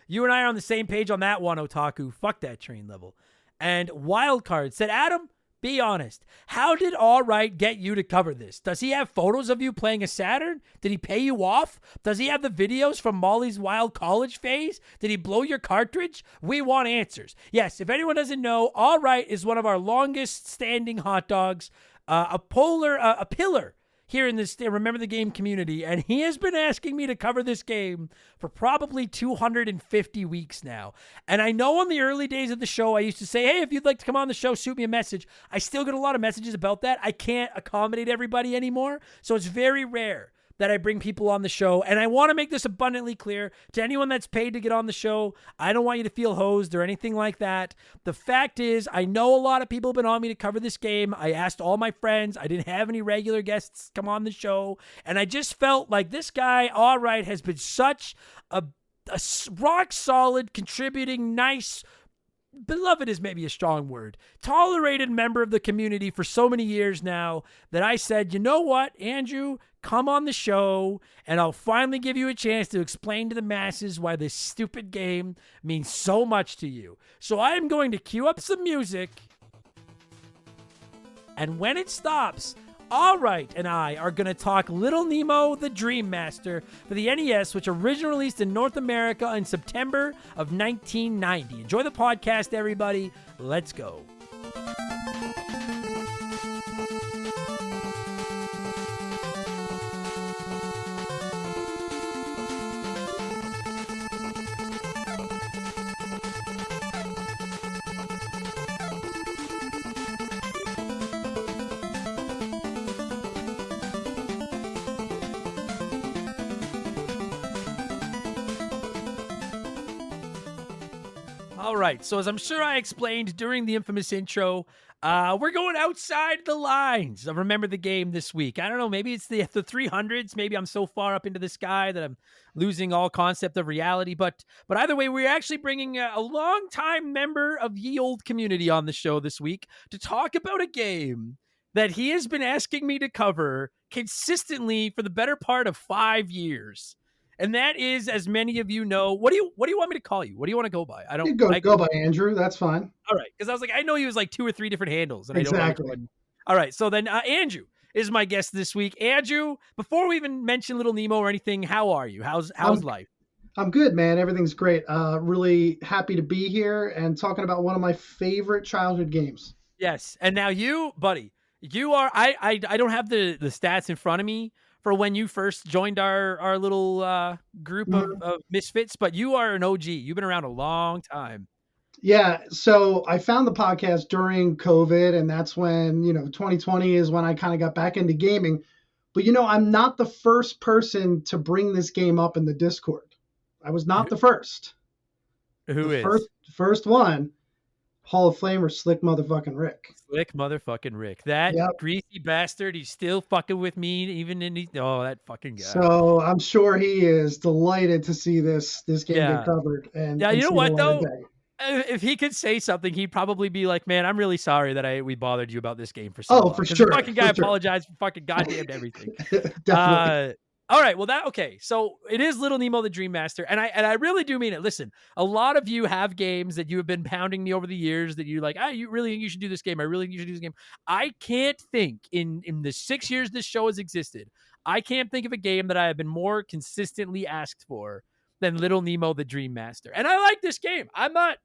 S1: You and I are on the same page on that one, Otaku. Fuck that train level. And Wildcard said, Adam, Be honest. How did Awright get you to cover this? Does he have photos of you playing a Saturn? Did he pay you off? Does he have the videos from Molly's wild college phase? Did he blow your cartridge? We want answers. Yes, if anyone doesn't know, Awright is one of our longest standing hot dogs, a pillar here in this Remember the Game community, and he has been asking me to cover this game for probably 250 weeks now. And I know in the early days of the show, I used to say, hey, if you'd like to come on the show, shoot me a message. I still get a lot of messages about that. I can't accommodate everybody anymore, so it's very rare that I bring people on the show. And I want to make this abundantly clear to anyone that's paid to get on the show. I don't want you to feel hosed or anything like that. The fact is, I know a lot of people have been on me to cover this game. I asked all my friends. I didn't have any regular guests come on the show. And I just felt like this guy, Awright, has been such a rock solid, contributing, nice, beloved is maybe a strong word, tolerated member of the community for so many years now that I said, you know what, Andrew, come on the show and I'll finally give you a chance to explain to the masses why this stupid game means so much to you. So I am going to cue up some music, and when it stops, Awright and I are going to talk Little Nemo the Dream Master for the NES, which originally released in North America in September of 1990. Enjoy the podcast, everybody. Let's go. All right, so as I'm sure I explained during the infamous intro, we're going outside the lines of Remember the Game this week. I don't know, maybe it's the 300s. Maybe I'm so far up into the sky that I'm losing all concept of reality. But either way, we're actually bringing a longtime member of ye old community on the show this week to talk about a game that he has been asking me to cover consistently for the better part of 5 years. And that is, as many of you know, what do you want me to call you? What do you want to go by?
S6: You go by Andrew. That's fine.
S1: All right, because I was like, I know you was like 2 or 3 different handles, and
S6: exactly.
S1: I don't know which one. All right, so then Andrew is my guest this week. Andrew, before we even mention Little Nemo or anything, how are you? How's life?
S6: I'm good, man. Everything's great. Really happy to be here and talking about one of my favorite childhood games.
S1: Yes, and now you, buddy, you are. I don't have the stats in front of me for when you first joined our little group of misfits, but you are an OG. You've been around a long time.
S6: Yeah. So I found the podcast during COVID, and that's when, 2020 is when I kind of got back into gaming. But, I'm not the first person to bring this game up in the Discord. I was not the first.
S1: Who is?
S6: First one, Hall of Famer Slick motherfucking Rick.
S1: Slick motherfucking Rick. That greasy bastard. He's still fucking with me, even in that fucking guy.
S6: So I'm sure he is delighted to see this game get covered. And
S1: you know what though? If he could say something, he'd probably be like, "Man, I'm really sorry that we bothered you about this game for so long."
S6: For sure.
S1: The fucking guy apologized for fucking goddamn everything.
S6: Definitely.
S1: All right, well okay. So it is Little Nemo the Dream Master, and I really do mean it. Listen, a lot of you have games that you have been pounding me over the years that you like. You really think you should do this game? I really think you should do this game. I can't think in the 6 years this show has existed, I can't think of a game that I have been more consistently asked for than Little Nemo the Dream Master. And I like this game. I'm not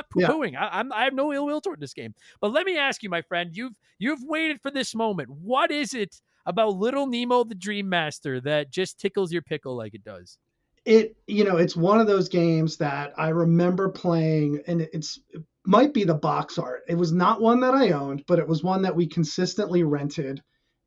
S1: poo-pooing. Yeah. I have no ill will toward this game. But let me ask you, my friend, you've waited for this moment. What is it about Little Nemo the Dream Master that just tickles your pickle like it does?
S6: It's one of those games that I remember playing, and it might be the box art. It was not one that I owned, but it was one that we consistently rented.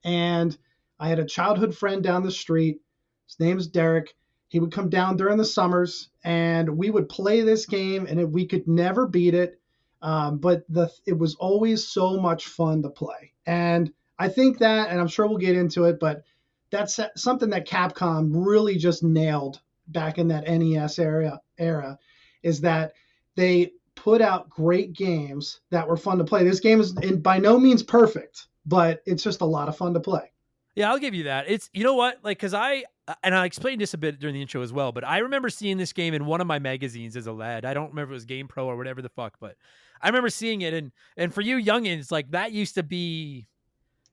S6: And I had a childhood friend down the street. His name is Derek. He would come down during the summers, and we would play this game, and we could never beat it. But it was always so much fun to play. And I think that, and I'm sure we'll get into it, but that's something that Capcom really just nailed back in that NES era, is that they put out great games that were fun to play. This game is by no means perfect, but it's just a lot of fun to play.
S1: Yeah, I'll give you that. It's, you know what? Like, cause I and I explained this a bit during the intro as well, but I remember seeing this game in one of my magazines as a lad. I don't remember if it was Game Pro or whatever the fuck, but I remember seeing it. And for you youngins, like that used to be,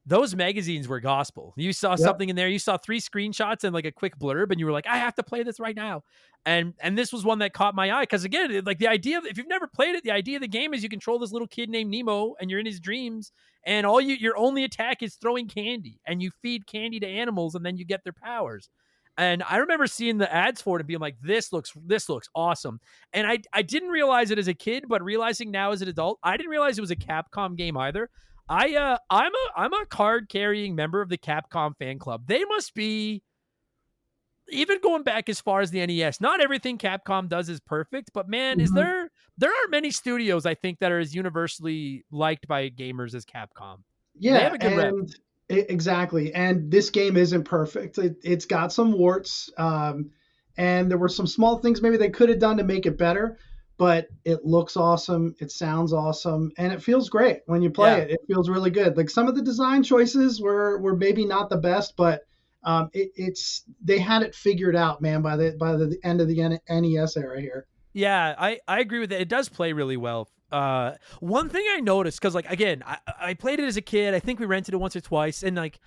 S1: those magazines were gospel. You saw something in there, you saw 3 screenshots and like a quick blurb, and you were like, I have to play this right now. And this was one that caught my eye because again, like the idea of, if you've never played it, the idea of the game is you control this little kid named Nemo, and you're in his dreams, and your only attack is throwing candy, and you feed candy to animals, and then you get their powers. And I remember seeing the ads for it and being like, this looks awesome. And I didn't realize it as a kid, but realizing now as an adult, I didn't realize it was a Capcom game either. I'm a card carrying member of the Capcom fan club. They must be, even going back as far as the NES. Not everything Capcom does is perfect, but man, is there aren't many studios I think that are as universally liked by gamers as Capcom.
S6: Yeah,
S1: they have a good rep.
S6: Exactly. And this game isn't perfect. It's got some warts, and there were some small things maybe they could have done to make it better. But it looks awesome, it sounds awesome, and it feels great when you play it. It feels really good. Like some of the design choices were maybe not the best, but it's they had it figured out, man, by the end of the NES era here.
S1: Yeah, I agree with it. It does play really well. One thing I noticed, because like again, I played it as a kid. I think we rented it once or twice, and like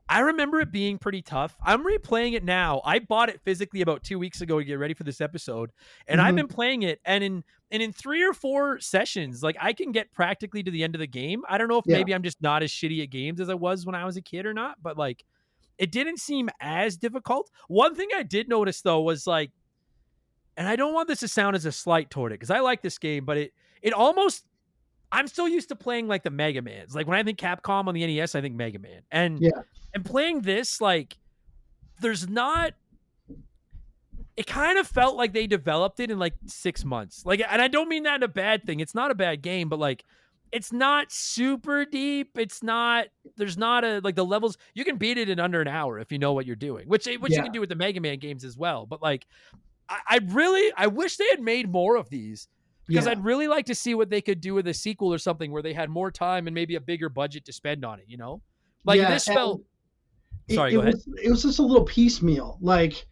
S1: I remember it being pretty tough. I'm replaying it now. I bought it physically about 2 weeks ago to get ready for this episode, and I've been playing it. And in 3 or 4 sessions, like I can get practically to the end of the game. I don't know if maybe I'm just not as shitty at games as I was when I was a kid or not, but like it didn't seem as difficult. One thing I did notice though was like, and I don't want this to sound as a slight toward it because I like this game, but it almost, I'm so used to playing like the Mega Mans. Like when I think Capcom on the NES, I think Mega Man. And playing this, like there's not, it kind of felt like they developed it in like 6 months. Like, and I don't mean that in a bad thing. It's not a bad game, but like it's not super deep. It's not, there's not a, like the levels, you can beat it in under an hour if you know what you're doing, which you can do with the Mega Man games as well. But like, I wish they had made more of these because I'd really like to see what they could do with a sequel or something where they had more time and maybe a bigger budget to spend on it, you know? Like this felt, sorry, go ahead.
S6: It was just a little piecemeal. Like,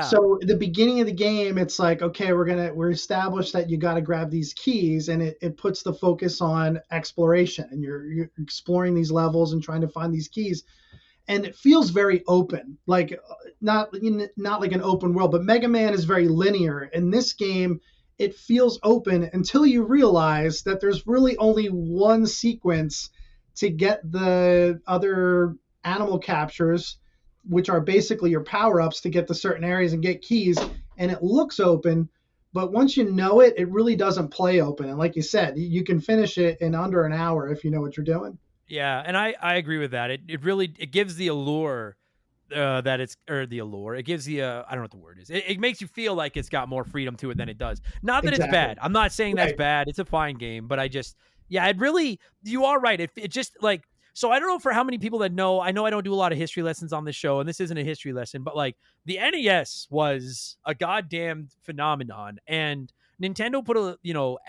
S6: so at the beginning of the game, it's like, okay, we're established that you got to grab these keys, and it puts the focus on exploration, and you're exploring these levels and trying to find these keys. And it feels very open, like not like an open world, but Mega Man is very linear. In this game, it feels open until you realize that there's really only one sequence to get the other animal captures, which are basically your power-ups to get to certain areas and get keys. And it looks open, but once you know it, it really doesn't play open. And like you said, you can finish it in under an hour if you know what you're doing.
S1: Yeah, and I agree with that. It really gives the allure that it's, or the allure. It gives the I don't know what the word is. It makes you feel like it's got more freedom to it than it does. Not that it's bad. I'm not saying that's bad. It's a fine game, but I just, it really, you are right. It just like, so I don't know for how many people that know. I know I don't do a lot of history lessons on this show, and this isn't a history lesson, but like the NES was a goddamn phenomenon, and Nintendo put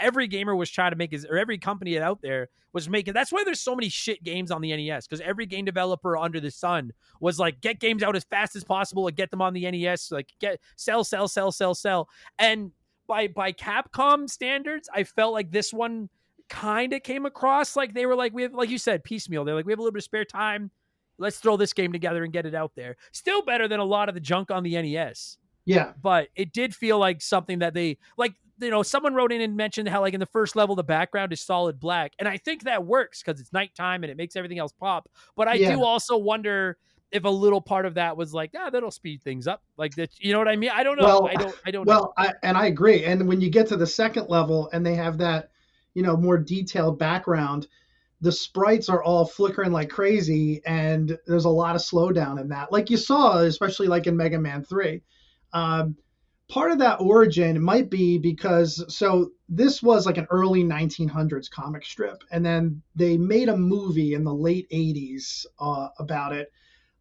S1: every gamer was trying to make his, or every company out there was making. That's why there's so many shit games on the NES, because every game developer under the sun was like, get games out as fast as possible and get them on the NES, like sell. And by Capcom standards, I felt like this one kind of came across like they were like, we have, like you said, piecemeal. They're like, we have a little bit of spare time. Let's throw this game together and get it out there. Still better than a lot of the junk on the NES.
S6: Yeah.
S1: But it did feel like something that they, like, someone wrote in and mentioned how, like, in the first level, the background is solid black. And I think that works because it's nighttime and it makes everything else pop. But I do also wonder if a little part of that was like, that'll speed things up. Like that, you know what I mean? I don't know.
S6: Well,
S1: I don't know.
S6: I agree. And when you get to the second level and they have that, more detailed background, the sprites are all flickering like crazy. And there's a lot of slowdown in that. Like you saw, especially like in Mega Man 3. Part of that origin might be because, so this was like an early 1900s comic strip, and then they made a movie in the late 80s about it.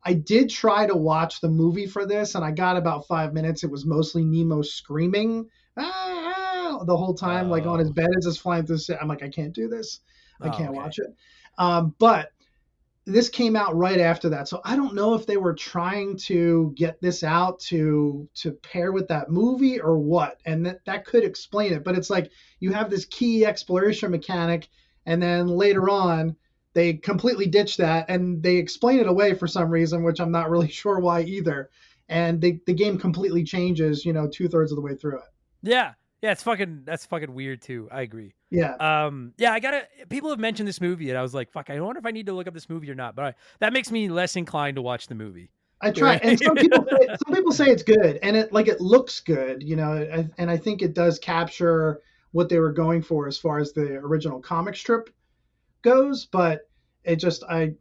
S6: I did try to watch the movie for this, and I got about 5 minutes. It was mostly Nemo screaming the whole time, like on his bed as it's flying through. I'm like, I can't do this. I can't watch it. But this came out right after that. So I don't know if they were trying to get this out to pair with that movie or what. And that could explain it. But it's like you have this key exploration mechanic, and then later on they completely ditch that and they explain it away for some reason, which I'm not really sure why either. And the game completely changes, 2/3 of the way through it.
S1: Yeah. Yeah, that's fucking weird too. I agree.
S6: Yeah.
S1: People have mentioned this movie and I was like, fuck, I wonder if I need to look up this movie or not. But that makes me less inclined to watch the movie.
S6: I try, and some people say it's good, and it looks good, and I think it does capture what they were going for as far as the original comic strip goes. But it just I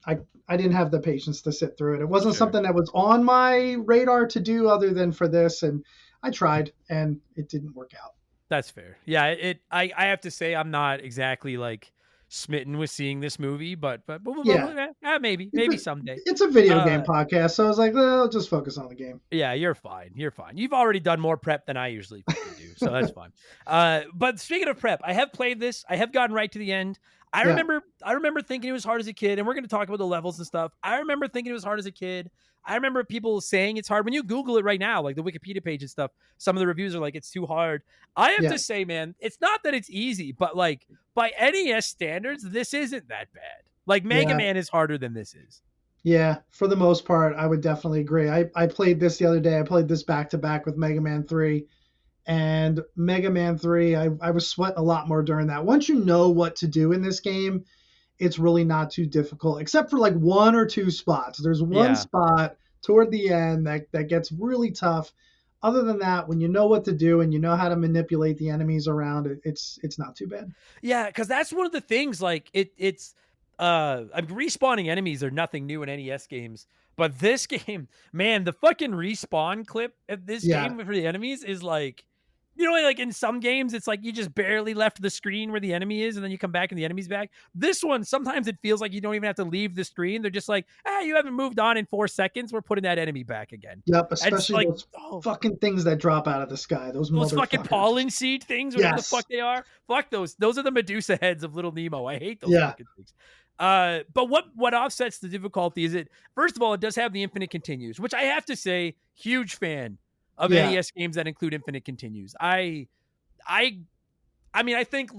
S6: didn't have the patience to sit through it. It wasn't something that was on my radar to do other than for this, and I tried, and it didn't work out.
S1: That's fair. Yeah, I have to say I'm not exactly like smitten with seeing this movie, but maybe someday.
S6: It's a video game podcast, so I was like, I'll just focus on the game.
S1: Yeah, you're fine. You've already done more prep than I usually do, so that's fine. But speaking of prep, I have played this. I have gotten right to the end. I remember thinking it was hard as a kid, and we're going to talk about the levels and stuff. I remember thinking it was hard as a kid. I remember people saying it's hard. When you Google it right now, like the Wikipedia page and stuff, some of the reviews are like, it's too hard. I have to say, man, it's not that it's easy, but like by NES standards, this isn't that bad. Like Mega Man is harder than this is.
S6: Yeah, for the most part, I would definitely agree. I played this the other day. I played this back to back with Mega Man 3. And Mega Man 3, I was sweating a lot more during that. Once you know what to do in this game, it's really not too difficult, except for like one or two spots. There's one spot toward the end that gets really tough. Other than that, when you know what to do and you know how to manipulate the enemies around it, it's not too bad.
S1: Yeah, because that's one of the things. Like it's respawning enemies are nothing new in NES games, but this game, man, the fucking respawn clip of this game for the enemies is like. Like in some games, it's like you just barely left the screen where the enemy is, and then you come back and the enemy's back. This one, sometimes it feels like you don't even have to leave the screen. They're just like, you haven't moved on in 4 seconds. We're putting that enemy back again.
S6: Yep, especially those fucking things that drop out of the sky. Those
S1: fucking pollen seed things, whatever the fuck they are. Fuck those. Those are the Medusa heads of little Nemo. I hate those fucking things. But what offsets the difficulty is first of all, it does have the infinite continues, which I have to say, huge fan of NES games that include infinite continues. I don't think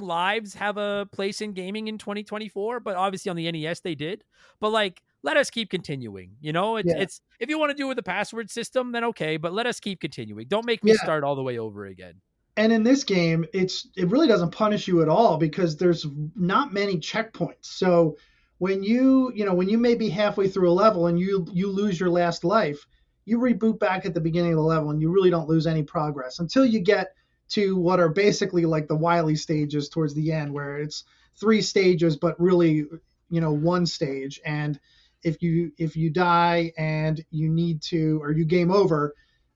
S1: lives have a place in gaming in 2024, but obviously on the NES they did. But like, let us keep continuing. It's if you want to do it with a password system, then okay, but let us keep continuing. Don't make me start all the way over again.
S6: And in this game, it really doesn't punish you at all because there's not many checkpoints. So when you may be halfway through a level and you lose your last life, you reboot back at the beginning of the level and you really don't lose any progress until you get to what are basically like the Wily stages towards the end, where it's 3 stages, but really, 1 stage. And if you die and you need to, or you game over,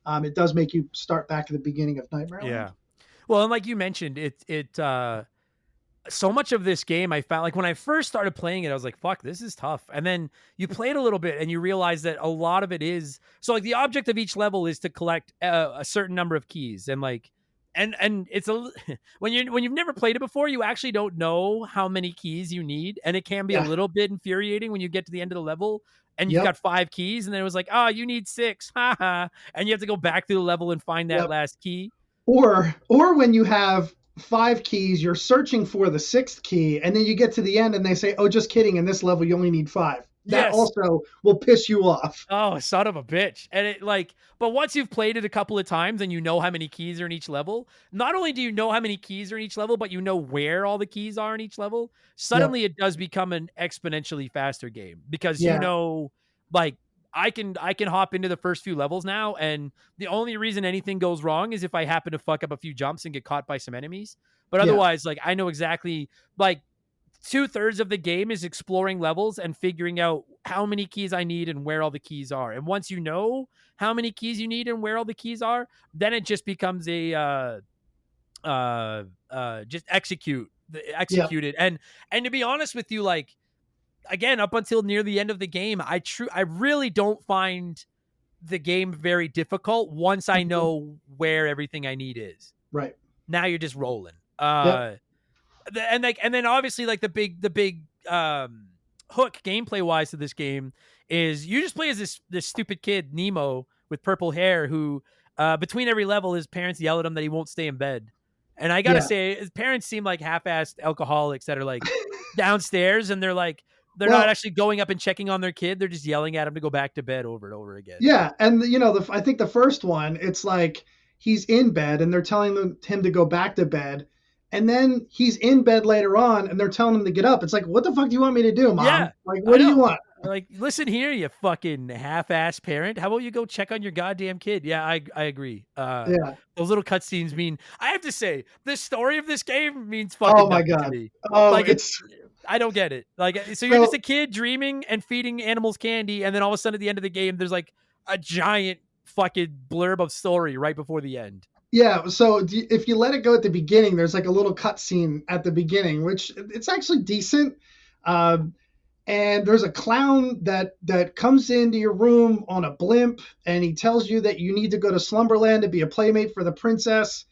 S6: it does make you start back at the beginning of Nightmare Land.
S1: Yeah. Well, and like you mentioned, so much of this game I found, like when I first started playing it, I was like, fuck, this is tough. And then you play it a little bit and you realize that a lot of it is, so like the object of each level is to collect a certain number of keys. And like, and it's when you've never played it before, you actually don't know how many keys you need. And it can be a little bit infuriating when you get to the end of the level and you've got 5 keys. And then it was like, oh, you need 6. And you have to go back through the level and find that last key.
S6: Or when you have 5 keys, you're searching for the 6th key, and then you get to the end and they say, oh, just kidding, in this level you only need 5. That also will piss you off.
S1: Oh, son of a bitch. And it but once you've played it a couple of times and you know how many keys are in each level, not only do you know how many keys are in each level, but you know where all the keys are in each level, suddenly it does become an exponentially faster game because I can hop into the first few levels now, and the only reason anything goes wrong is if I happen to fuck up a few jumps and get caught by some enemies. But otherwise, like I know exactly, like 2/3 of the game is exploring levels and figuring out how many keys I need and where all the keys are. And once you know how many keys you need and where all the keys are, then it just becomes just execute it. And to be honest with you, like, again, up until near the end of the game, I really don't find the game very difficult once I know where everything I need is.
S6: Right.
S1: Now you're just rolling. And then obviously like the big hook gameplay wise to this game is you just play as this stupid kid Nemo with purple hair who between every level his parents yell at him that he won't stay in bed. And I gotta
S6: Yeah.
S1: say, his parents seem like half-assed alcoholics that are like downstairs, and they're
S6: Well,
S1: not actually going up and checking on their kid. They're just yelling at him to go back to bed over and over again.
S6: yeah, and I think the first one, it's like he's in bed and they're telling him to go back to bed, and then he's in bed later on and they're telling him to get up. It's like, what the fuck do you want me to do, Mom?
S1: Yeah,
S6: Like, what
S1: I
S6: do you
S1: know.
S6: want?
S1: Like, listen here, you fucking half-ass parent. How about you go check on your goddamn kid? Yeah, I agree.
S6: Yeah.
S1: Those little cutscenes mean. I have to say, the story of this game means fucking
S6: Oh my
S1: nothing to
S6: God.
S1: me.
S6: Oh,
S1: Like
S6: it's
S1: I don't get it. Like, so you're
S6: So-
S1: just a kid dreaming and feeding animals candy, and then all of a sudden at the end of the game, there's like a giant fucking blurb of story right before the end.
S6: yeah. So if you let it go at the beginning, there's like a little cutscene at the beginning, which it's actually decent. And there's a clown that comes into your room on a blimp, and he tells you that you need to go to Slumberland to be a playmate for the princess.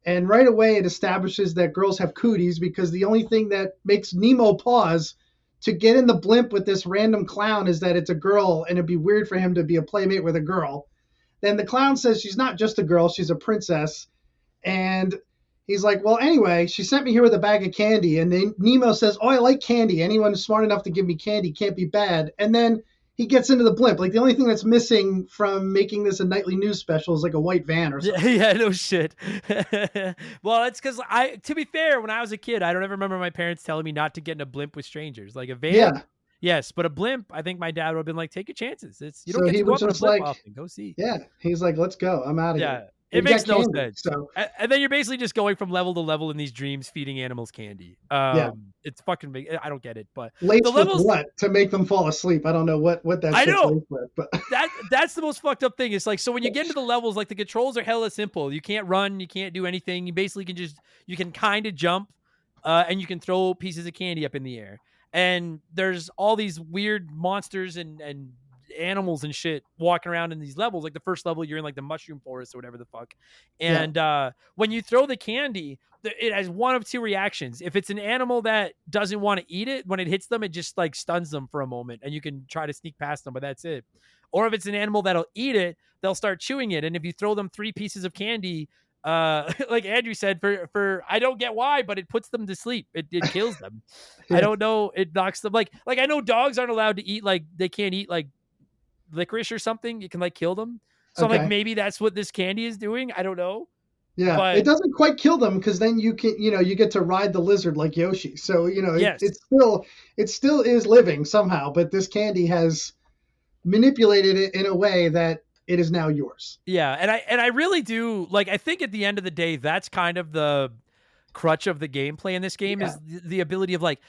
S6: And right away, it establishes that girls have cooties, because the only thing that makes Nemo pause to get in the blimp with this random clown is that it's a girl, and it'd be weird for him to be a playmate with a girl. Then the clown says she's not just a girl, she's a princess. And he's like, well, anyway, she sent me here with a bag of candy. And then Nemo says, oh, I like candy. Anyone smart enough to give me candy can't be bad. And then he gets into the blimp. Like, the only thing that's missing from making this a nightly news special is like a white van or something.
S1: Yeah, no shit. Well, it's because to be fair, when I was a kid, I don't ever remember my parents telling me not to get in a blimp with strangers. Like a van,
S6: Yeah.
S1: yes, but a blimp, I think my dad would have been like, take your chances. You
S6: So
S1: don't get
S6: he
S1: to go
S6: was
S1: up on a
S6: just
S1: blimp
S6: like,
S1: often. Go see.
S6: Yeah. He's like, let's go. I'm out of
S1: Yeah,
S6: here.
S1: it
S6: We've
S1: makes
S6: got
S1: no
S6: candy,
S1: sense.
S6: So
S1: And then you're basically just going from level to level in these dreams, feeding animals candy. It's fucking big. I don't get it, but
S6: laced
S1: the
S6: with
S1: levels
S6: what to make them fall asleep? I don't know what that
S1: I
S6: shit's
S1: know.
S6: laced with, but
S1: that's the most fucked up thing. It's like, so when you get into the levels, like the controls are hella simple. You can't run, you can't do anything. You basically you can kind of jump, and you can throw pieces of candy up in the air. And there's all these weird monsters and animals and shit walking around in these levels. Like the first level, you're in like the mushroom forest or whatever the fuck. And when you throw the candy, it has one of two reactions. If it's an animal that doesn't want to eat it, when it hits them, it just like stuns them for a moment, and you can try to sneak past them, but that's it. Or if it's an animal that'll eat it, they'll start chewing it. And if you throw them 3 pieces of candy, like Andrew said, for I don't get why, but it puts them to sleep. It kills them.
S6: Yeah.
S1: I don't know. It knocks them like I know dogs aren't allowed to eat, like they can't eat like licorice or something. You can like kill them. So I'm
S6: Okay.
S1: like, maybe that's what this candy is doing. I don't know.
S6: yeah,
S1: But-
S6: it doesn't quite kill them, because then you can, you get to ride the lizard like Yoshi. So
S1: Yes.
S6: it still is living somehow, but this candy has manipulated it in a way that it is now yours.
S1: Yeah, and I really do like. I think at the end of the day, that's kind of the crutch of the gameplay in this game is the ability of like,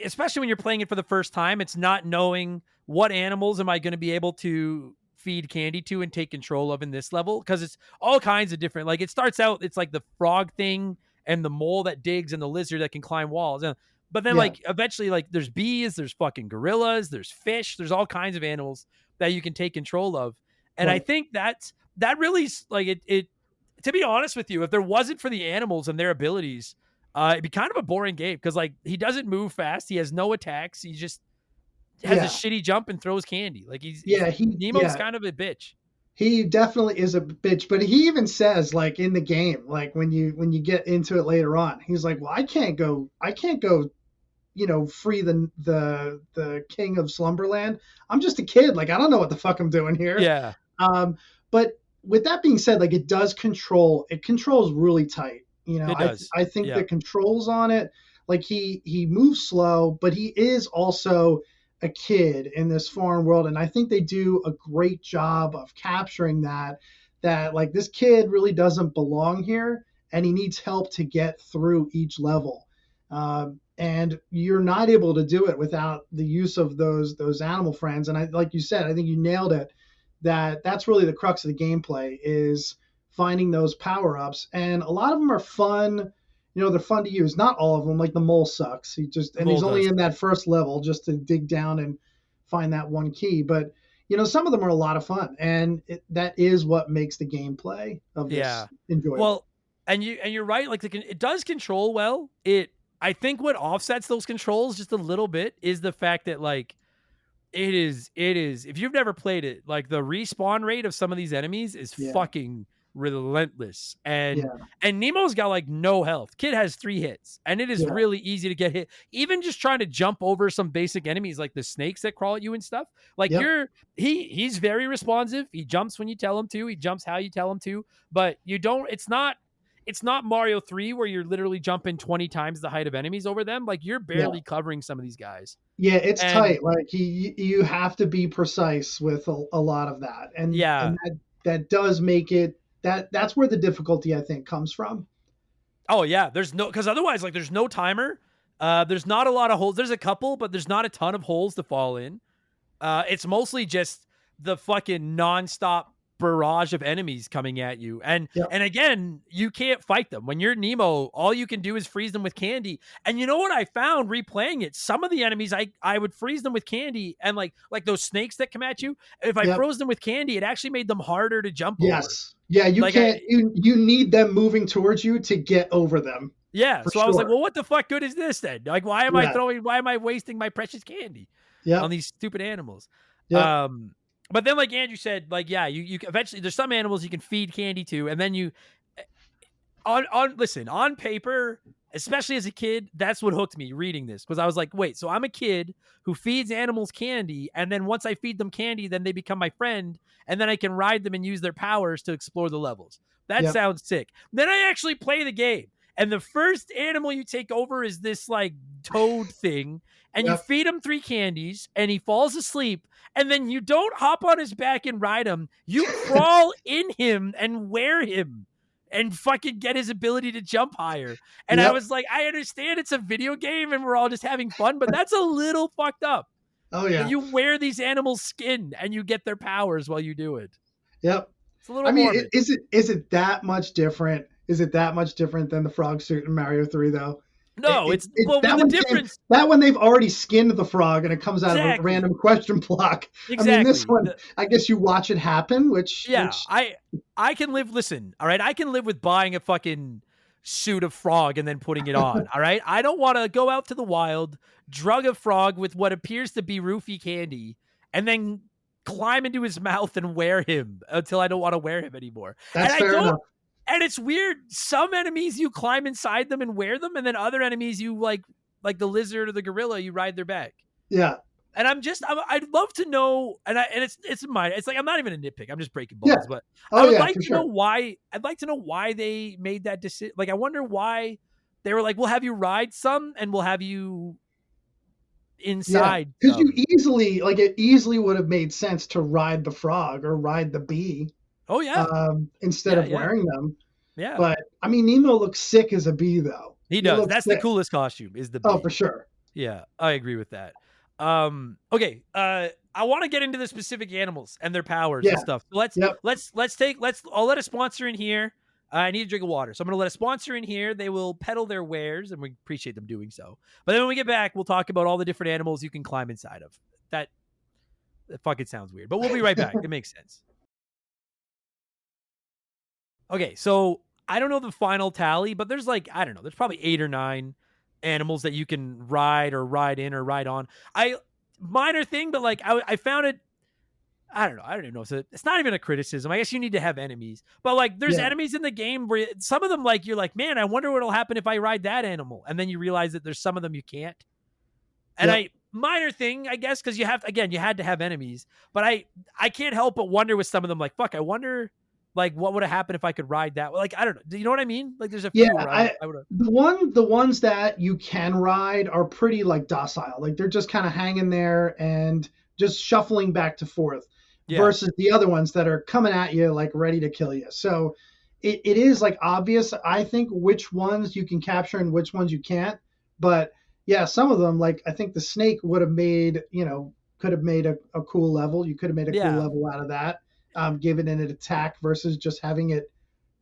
S1: especially when you're playing it for the first time, it's not knowing what animals am I going to be able to feed candy to and take control of in this level, because it's all kinds of different. Like it starts out, it's like the frog thing and the mole that digs and the lizard that can climb walls. But then like eventually, like there's bees, there's fucking gorillas, there's fish, there's all kinds of animals that you can take control of. And I think that really like it. To be honest with you, if there wasn't for the animals and their abilities, it'd be kind of a boring game, because like he doesn't move fast, he has no attacks, he just has a shitty jump and throws candy. Like Nemo's kind of a bitch.
S6: He definitely is a bitch, but he even says, like, in the game, like when you get into it later on, he's like, well, I can't go, free the king of Slumberland. I'm just a kid. Like, I don't know what the fuck I'm doing here.
S1: Yeah.
S6: But with that being said, like it controls really tight.
S1: It does.
S6: I think the controls on it, like he moves slow, but he is also a kid in this foreign world. And I think they do a great job of capturing that like this kid really doesn't belong here and he needs help to get through each level. And you're not able to do it without the use of those animal friends. And like you said, I think you nailed it. That's really the crux of the gameplay is finding those power-ups. And a lot of them are fun. They're fun to use. Not all of them, like the mole sucks. He's only in that first level just to dig down and find that one key. But, some of them are a lot of fun. And that is what makes the gameplay of this enjoyable.
S1: Well, and you're right. Like it does control well. It I think what offsets those controls just a little bit is the fact that like it is if you've never played it, like the respawn rate of some of these enemies is fucking relentless. And Nemo's got like no health. Kid has 3 hits and it is really easy to get hit. Even just trying to jump over some basic enemies like the snakes that crawl at you and stuff. Like he's very responsive. He jumps when you tell him to. He jumps how you tell him to. But you don't it's not Mario 3 where you're literally jumping 20 times the height of enemies over them. Like you're barely covering some of these guys.
S6: Yeah, it's tight. Like you have to be precise with a lot of that. And that does make it that's where the difficulty I think comes from.
S1: Oh yeah, because otherwise like there's no timer. There's not a lot of holes. There's a couple, but there's not a ton of holes to fall in. It's mostly just the fucking nonstop barrage of enemies coming at you. And again, you can't fight them. When you're Nemo, all you can do is freeze them with candy. And you know what I found replaying it? Some of the enemies, I would freeze them with candy, and like those snakes that come at you, if I froze them with candy, it actually made them harder to jump over.
S6: Yeah, you can't you need them moving towards you to get over them.
S1: Yeah. So I was like, well, what the fuck good is this then? Like, why am I wasting my precious candy on these stupid animals?
S6: Yeah.
S1: But then, like Andrew said, like, you eventually, there's some animals you can feed candy to, and then on paper, especially as a kid, that's what hooked me reading this, because I was like, wait, so I'm a kid who feeds animals candy, and then once I feed them candy, then they become my friend, and then I can ride them and use their powers to explore the levels. That sounds sick. Then I actually play the game, and the first animal you take over is this like toad thing, and you feed him 3 candies, and he falls asleep. And then you don't hop on his back and ride him. You crawl in him and wear him and fucking get his ability to jump higher. And I was like, I understand it's a video game and we're all just having fun, but that's a little fucked up.
S6: Oh, yeah.
S1: And you wear these animals' skin and you get their powers while you do it.
S6: Yep.
S1: It's a little morbid.
S6: Is it that much different? Is it that much different than the frog suit in Mario 3, though?
S1: No, it's well, the difference.
S6: That one they've already skinned the frog and it comes out of a random question block.
S1: Exactly.
S6: I mean, this one, I guess you watch it happen, which
S1: I can live. Listen, all right, I can live with buying a fucking suit of frog and then putting it on. All right, I don't want to go out to the wild, drug a frog with what appears to be roofie candy, and then climb into his mouth and wear him until I don't want to wear him anymore.
S6: That's fair enough.
S1: And it's weird. Some enemies you climb inside them and wear them, and then other enemies you like the lizard or the gorilla, you ride their back.
S6: Yeah.
S1: And I'd love to know, and it's mine. It's like I'm not even a nitpick. I'm just breaking balls, but I would like to know why. I'd like to know why they made that decision. Like I wonder why they were like, we'll have you ride some, and we'll have you inside.
S6: Because it easily would have made sense to ride the frog or ride the bee.
S1: Oh yeah.
S6: Instead of wearing them.
S1: Yeah.
S6: But I mean, Nemo looks sick as a bee, though.
S1: He does. That's sick. The coolest costume is the bee.
S6: Oh, for sure.
S1: Yeah, I agree with that. Okay. I want to get into the specific animals and their powers and stuff. So I'll let a sponsor in here. I need a drink of water. So I'm going to let a sponsor in here. They will peddle their wares, and we appreciate them doing so. But then when we get back, we'll talk about all the different animals you can climb inside of. That fucking sounds weird, but we'll be right back. It makes sense. Okay, so I don't know the final tally, but there's there's probably 8 or 9 animals that you can ride or ride in or ride on. Minor thing, but like I found it, I don't know. I don't even know. It's not even a criticism. I guess you need to have enemies, but like there's enemies in the game where some of them like, you're like, man, I wonder what'll happen if I ride that animal. And then you realize that there's some of them you can't. And minor thing, I guess, because you had to have enemies, but I can't help but wonder with some of them, like, fuck, I wonder like what would have happened if I could ride that? Like, I don't know. Do you know what I mean? Like there's a few I would have.
S6: The ones that you can ride are pretty like docile. Like they're just kind of hanging there and just shuffling back to forth versus the other ones that are coming at you like ready to kill you. So it is like obvious, I think, which ones you can capture and which ones you can't. But yeah, some of them, like I think the snake would have made, could have made a cool level. You could have made a cool level out of that. Given an attack versus just having it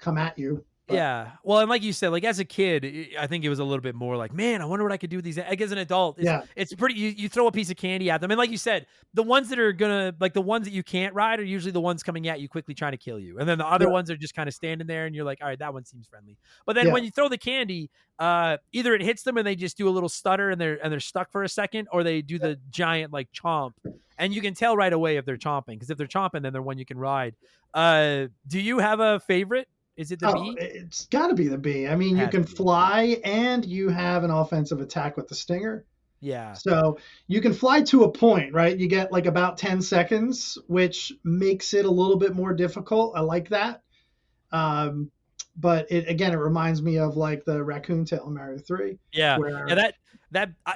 S6: come at you. But
S1: Yeah. Well, and like you said, like as a kid, I think it was a little bit more like, man, I wonder what I could do with these. Like as an adult,
S6: yeah,
S1: it's pretty. You throw a piece of candy at them, and like you said, the ones that are gonna like the ones that you can't ride are usually the ones coming at you quickly trying to kill you, and then the other
S6: yeah,
S1: ones are just kind of standing there, and you're like, all right, that one seems friendly. But then
S6: yeah,
S1: when you throw the candy, either it hits them and they just do a little stutter and they're stuck for a second, or they do the giant like chomp, and you can tell right away if they're chomping, because if they're chomping, then they're one you can ride. Do you have a favorite? Is it the
S6: Oh,
S1: bee?
S6: it's got to be the bee. I mean, you
S1: Has
S6: can
S1: to be.
S6: fly and you have an offensive attack with the stinger.
S1: Yeah.
S6: So you can fly to a point, right? You get like about 10 seconds, which makes it a little bit more difficult. I like that. But it reminds me of like the raccoon tail in Mario 3.
S1: Yeah.
S6: Where
S1: Yeah, that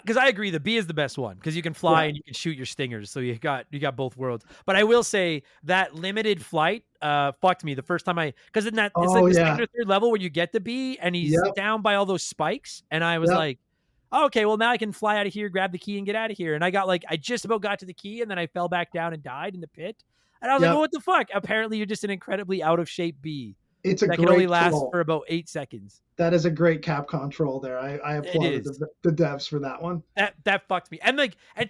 S1: because I agree the bee is the best one because you can fly
S6: yeah.
S1: and you can shoot your stingers, so you got both worlds. But I will say that limited flight fucked me the first time because in that it's like
S6: Oh
S1: the
S6: yeah.
S1: second or third level where you get the bee and he's
S6: Yep.
S1: down by all those spikes, and I was
S6: Yep.
S1: like, oh, okay, well now I can fly out of here, grab the key, and get out of here. And I just about got to the key, and then I fell back down and died in the pit. And I was like,
S6: Yep.
S1: well, what the fuck? Apparently, you're just an incredibly out of shape bee
S6: It's a
S1: that can only
S6: great
S1: last
S6: troll.
S1: for about 8 seconds.
S6: That is a great Capcom troll there. I
S1: It
S6: applauded
S1: is.
S6: the devs for that one.
S1: That fucked me. And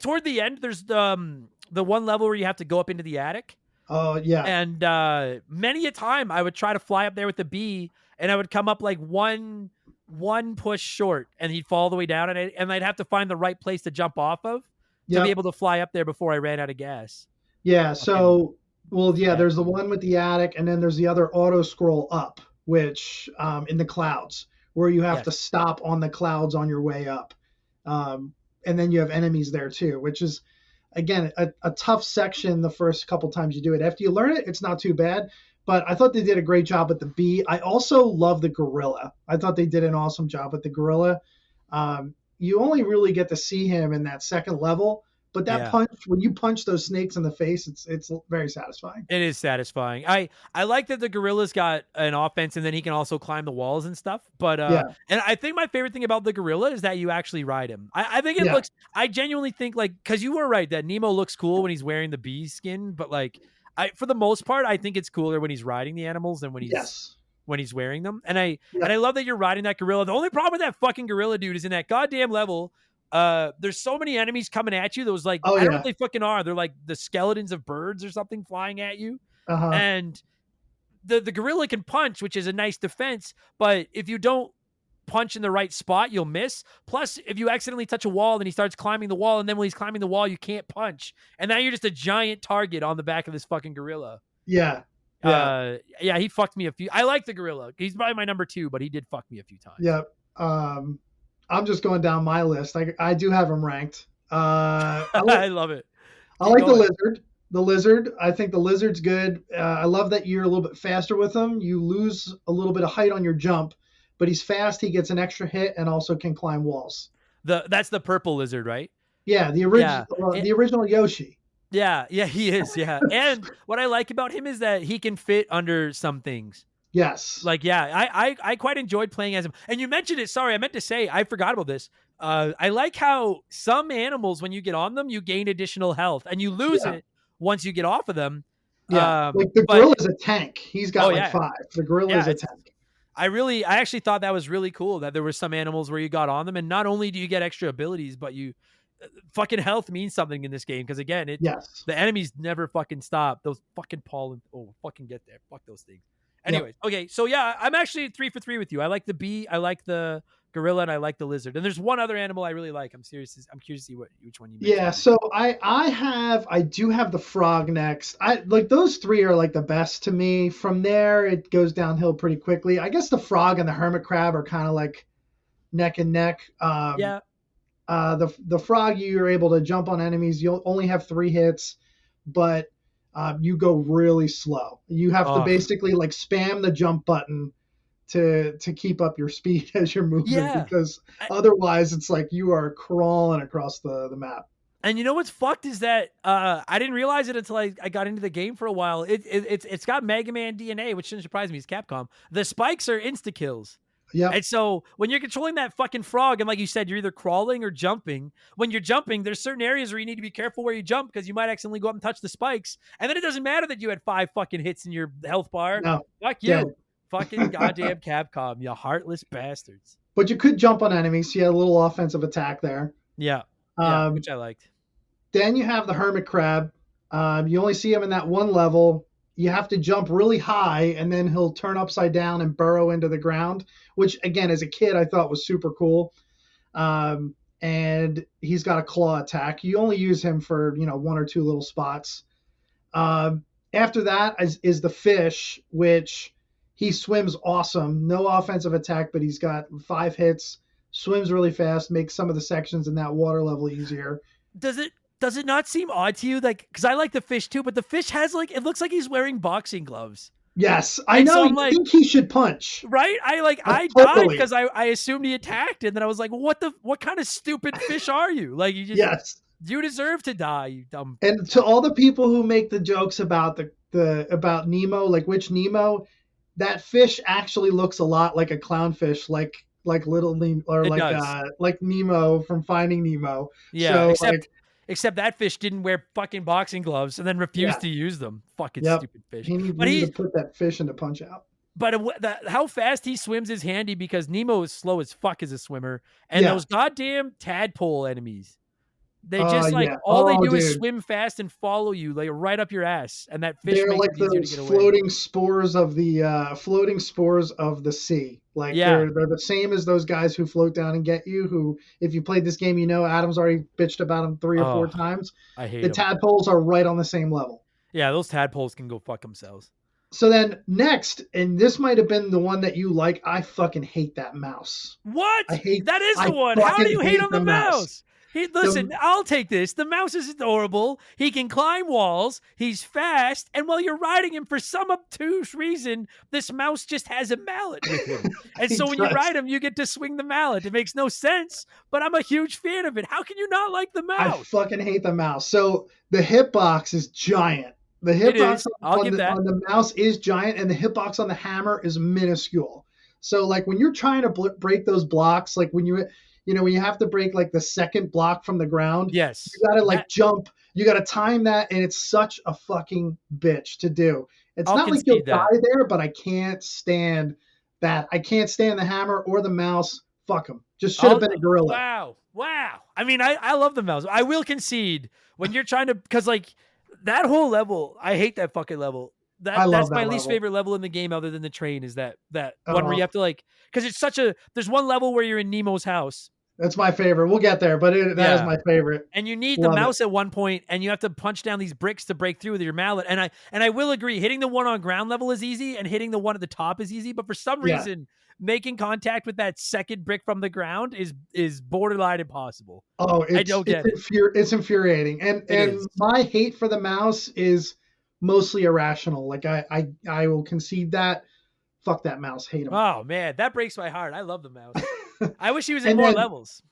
S1: toward the end, there's the one level where you have to go up into the attic.
S6: Oh yeah.
S1: And many a time I would try to fly up there with the bee, and I would come up like one push short, and he'd fall all the way down, and I'd have to find the right place to jump off of to be
S6: Yep.
S1: able to fly up there before I ran out of gas.
S6: Yeah. So
S1: Yeah.
S6: there's the one with the attic, and then there's the other auto scroll up, which in the clouds, where you have to
S1: Yes.
S6: stop on the clouds on your way up. And then you have enemies there too, which is again a tough section the first couple times you do it. After you learn it, it's not too bad. But I thought they did a great job with the bee. I also love the gorilla. I thought they did an awesome job with the gorilla. You only really get to see him in that second level, but that
S1: Yeah.
S6: punch, when you punch those snakes in the face, it's very satisfying.
S1: It is satisfying. I like that the gorilla's got an offense and then he can also climb the walls and stuff. But
S6: Yeah.
S1: and I think my favorite thing about the gorilla is that you actually ride him. I think it
S6: Yeah.
S1: looks. I genuinely think like because you were right that Nemo looks cool when he's wearing the bee skin, but like for the most part I think it's cooler when he's riding the animals than when he's
S6: Yes.
S1: wearing them. And I
S6: Yeah.
S1: love that you're riding that gorilla. The only problem with that fucking gorilla dude is in that goddamn level. There's so many enemies coming at you. Those like
S6: Oh,
S1: I don't know
S6: yeah.
S1: what they fucking are. They're like the skeletons of birds or something flying at you.
S6: Uh-huh.
S1: And the gorilla can punch, which is a nice defense, but if you don't punch in the right spot, you'll miss. Plus, if you accidentally touch a wall, then he starts climbing the wall, and then when he's climbing the wall, you can't punch, and now you're just a giant target on the back of this fucking gorilla.
S6: Yeah. Yeah.
S1: He fucked me a few. I like the gorilla. He's probably my number 2, but he did fuck me a few times.
S6: Yep. I'm just going down my list. I do have him ranked.
S1: I love it.
S6: I like the
S1: going.
S6: lizard. The lizard. I think the lizard's good. I love that you're a little bit faster with him. You lose a little bit of height on your jump, but he's fast. He gets an extra hit and also can climb walls.
S1: That's the purple lizard, right?
S6: Yeah, the original Yoshi.
S1: Yeah, he is. Yeah, and what I like about him is that he can fit under some things.
S6: Yes.
S1: Like, yeah, I quite enjoyed playing as him. And you mentioned it. Sorry, I meant to say I forgot about this. I like how some animals, when you get on them, you gain additional health, and you lose it once you get off of them.
S6: Yeah, like the gorilla's a tank. He's got 5. The gorilla is a tank.
S1: I actually thought that was really cool that there were some animals where you got on them, and not only do you get extra abilities, but you fucking health means something in this game because again, the enemies never fucking stop. Those fucking pollen. Oh, fucking get there. Fuck those things. Anyways, okay, so yeah, I'm actually 3 for 3 with you. I like the bee, I like the gorilla, and I like the lizard. And there's one other animal I really like. I'm curious to see which one you mentioned.
S6: Yeah, so I do have the frog next. I like those 3 are like the best to me. From there, it goes downhill pretty quickly. I guess the frog and the hermit crab are kind of like neck and neck.
S1: Yeah.
S6: The frog, you're able to jump on enemies. You'll only have 3 hits, but you go really slow. You have to basically like spam the jump button to keep up your speed as you're moving because otherwise it's like you are crawling across the map.
S1: And you know what's fucked is that I didn't realize it until I got into the game for a while. It's got Mega Man DNA, which shouldn't surprise me. It's Capcom. The spikes are insta kills.
S6: Yeah.
S1: And so when you're controlling that fucking frog, and like you said, you're either crawling or jumping. When you're jumping, there's certain areas where you need to be careful where you jump because you might accidentally go up and touch the spikes. And then it doesn't matter that you had 5 fucking hits in your health bar.
S6: No.
S1: Fuck you.
S6: Yeah.
S1: Fucking goddamn Capcom, you heartless bastards.
S6: But you could jump on enemies, so you had a little offensive attack there.
S1: Yeah,
S6: Um,
S1: which I liked.
S6: Then you have the hermit crab. You only see him in that one level. You have to jump really high, and then he'll turn upside down and burrow into the ground, which, again, as a kid, I thought was super cool. And he's got a claw attack. You only use him for, one or two little spots. After that is the fish, which he swims awesome. No offensive attack, but he's got 5 hits, swims really fast, makes some of the sections in that water level easier.
S1: Does it not seem odd to you? Like, because I like the fish too, but the fish has it looks like he's wearing boxing gloves.
S6: Yes, I
S1: And
S6: know.
S1: so I'm
S6: You
S1: like-
S6: think he should punch.
S1: Right? I died
S6: Totally.
S1: because I assumed he attacked, and then I was like, what kind of stupid fish are you? Like,
S6: Yes.
S1: you deserve to die, you dumb.
S6: And to all the people who make the jokes about about Nemo, like which Nemo, that fish actually looks a lot like a clownfish, like little Nemo, or
S1: It does.
S6: like Nemo from Finding Nemo.
S1: Yeah,
S6: So,
S1: except that fish didn't wear fucking boxing gloves and then refused to use them. Fucking
S6: Yep.
S1: stupid fish.
S6: we need to put that fish into Punch Out.
S1: But how fast he swims is handy because Nemo is slow as fuck as a swimmer, and those goddamn tadpole enemies. They just all they do is swim fast and follow you like right up your ass, and that fish
S6: They're
S1: makes
S6: like
S1: it easier to
S6: those
S1: get away.
S6: floating spores of the sea. Like they're the same as those guys who float down and get you. Who, if you played this game, Adam's already bitched about them 3 or 4 times.
S1: I hate
S6: the
S1: them.
S6: tadpoles are right on the same level.
S1: Yeah, those tadpoles can go fuck themselves.
S6: So then next, and this might have been the one that you like, I fucking hate that mouse.
S1: What?
S6: That is
S1: the one. How do you hate on the mouse? Listen, I'll take this. The mouse is adorable. He can climb walls. He's fast. And while you're riding him, for some obtuse reason, this mouse just has a mallet with him. And so when you ride him, you get to swing the mallet. It makes no sense, but I'm a huge fan of it. How can you not like the mouse?
S6: I fucking hate the mouse. So the hitbox is giant. The hitbox on the mouse is giant, and the hitbox on the hammer is minuscule. So like when you're trying to break those blocks, like when you have to break like the second block from the ground,
S1: yes,
S6: you gotta jump. You gotta time that, and it's such a fucking bitch to do. It's not like you'll die there, but I can't stand that. I can't stand the hammer or the mouse. Fuck them. Just should have been a gorilla.
S1: Wow. I mean, I love the mouse. I will concede when you're trying to, because like that whole level, I hate that fucking level. That's my least favorite level in the game, other than the train, is that one where you have to because it's there's one level where you're in Nemo's house.
S6: That's my favorite. We'll get there, but that is my favorite.
S1: And you need the mouse at one point, and you have to punch down these bricks to break through with your mallet. And I will agree, hitting the one on ground level is easy, and hitting the one at the top is easy. But for some reason, making contact with that second brick from the ground is borderline impossible.
S6: Oh, it's infuriating. And my hate for the mouse is mostly irrational. Like I will concede that. Fuck that mouse. Hate him.
S1: Oh man, that breaks my heart. I love the mouse. I wish he was in more levels.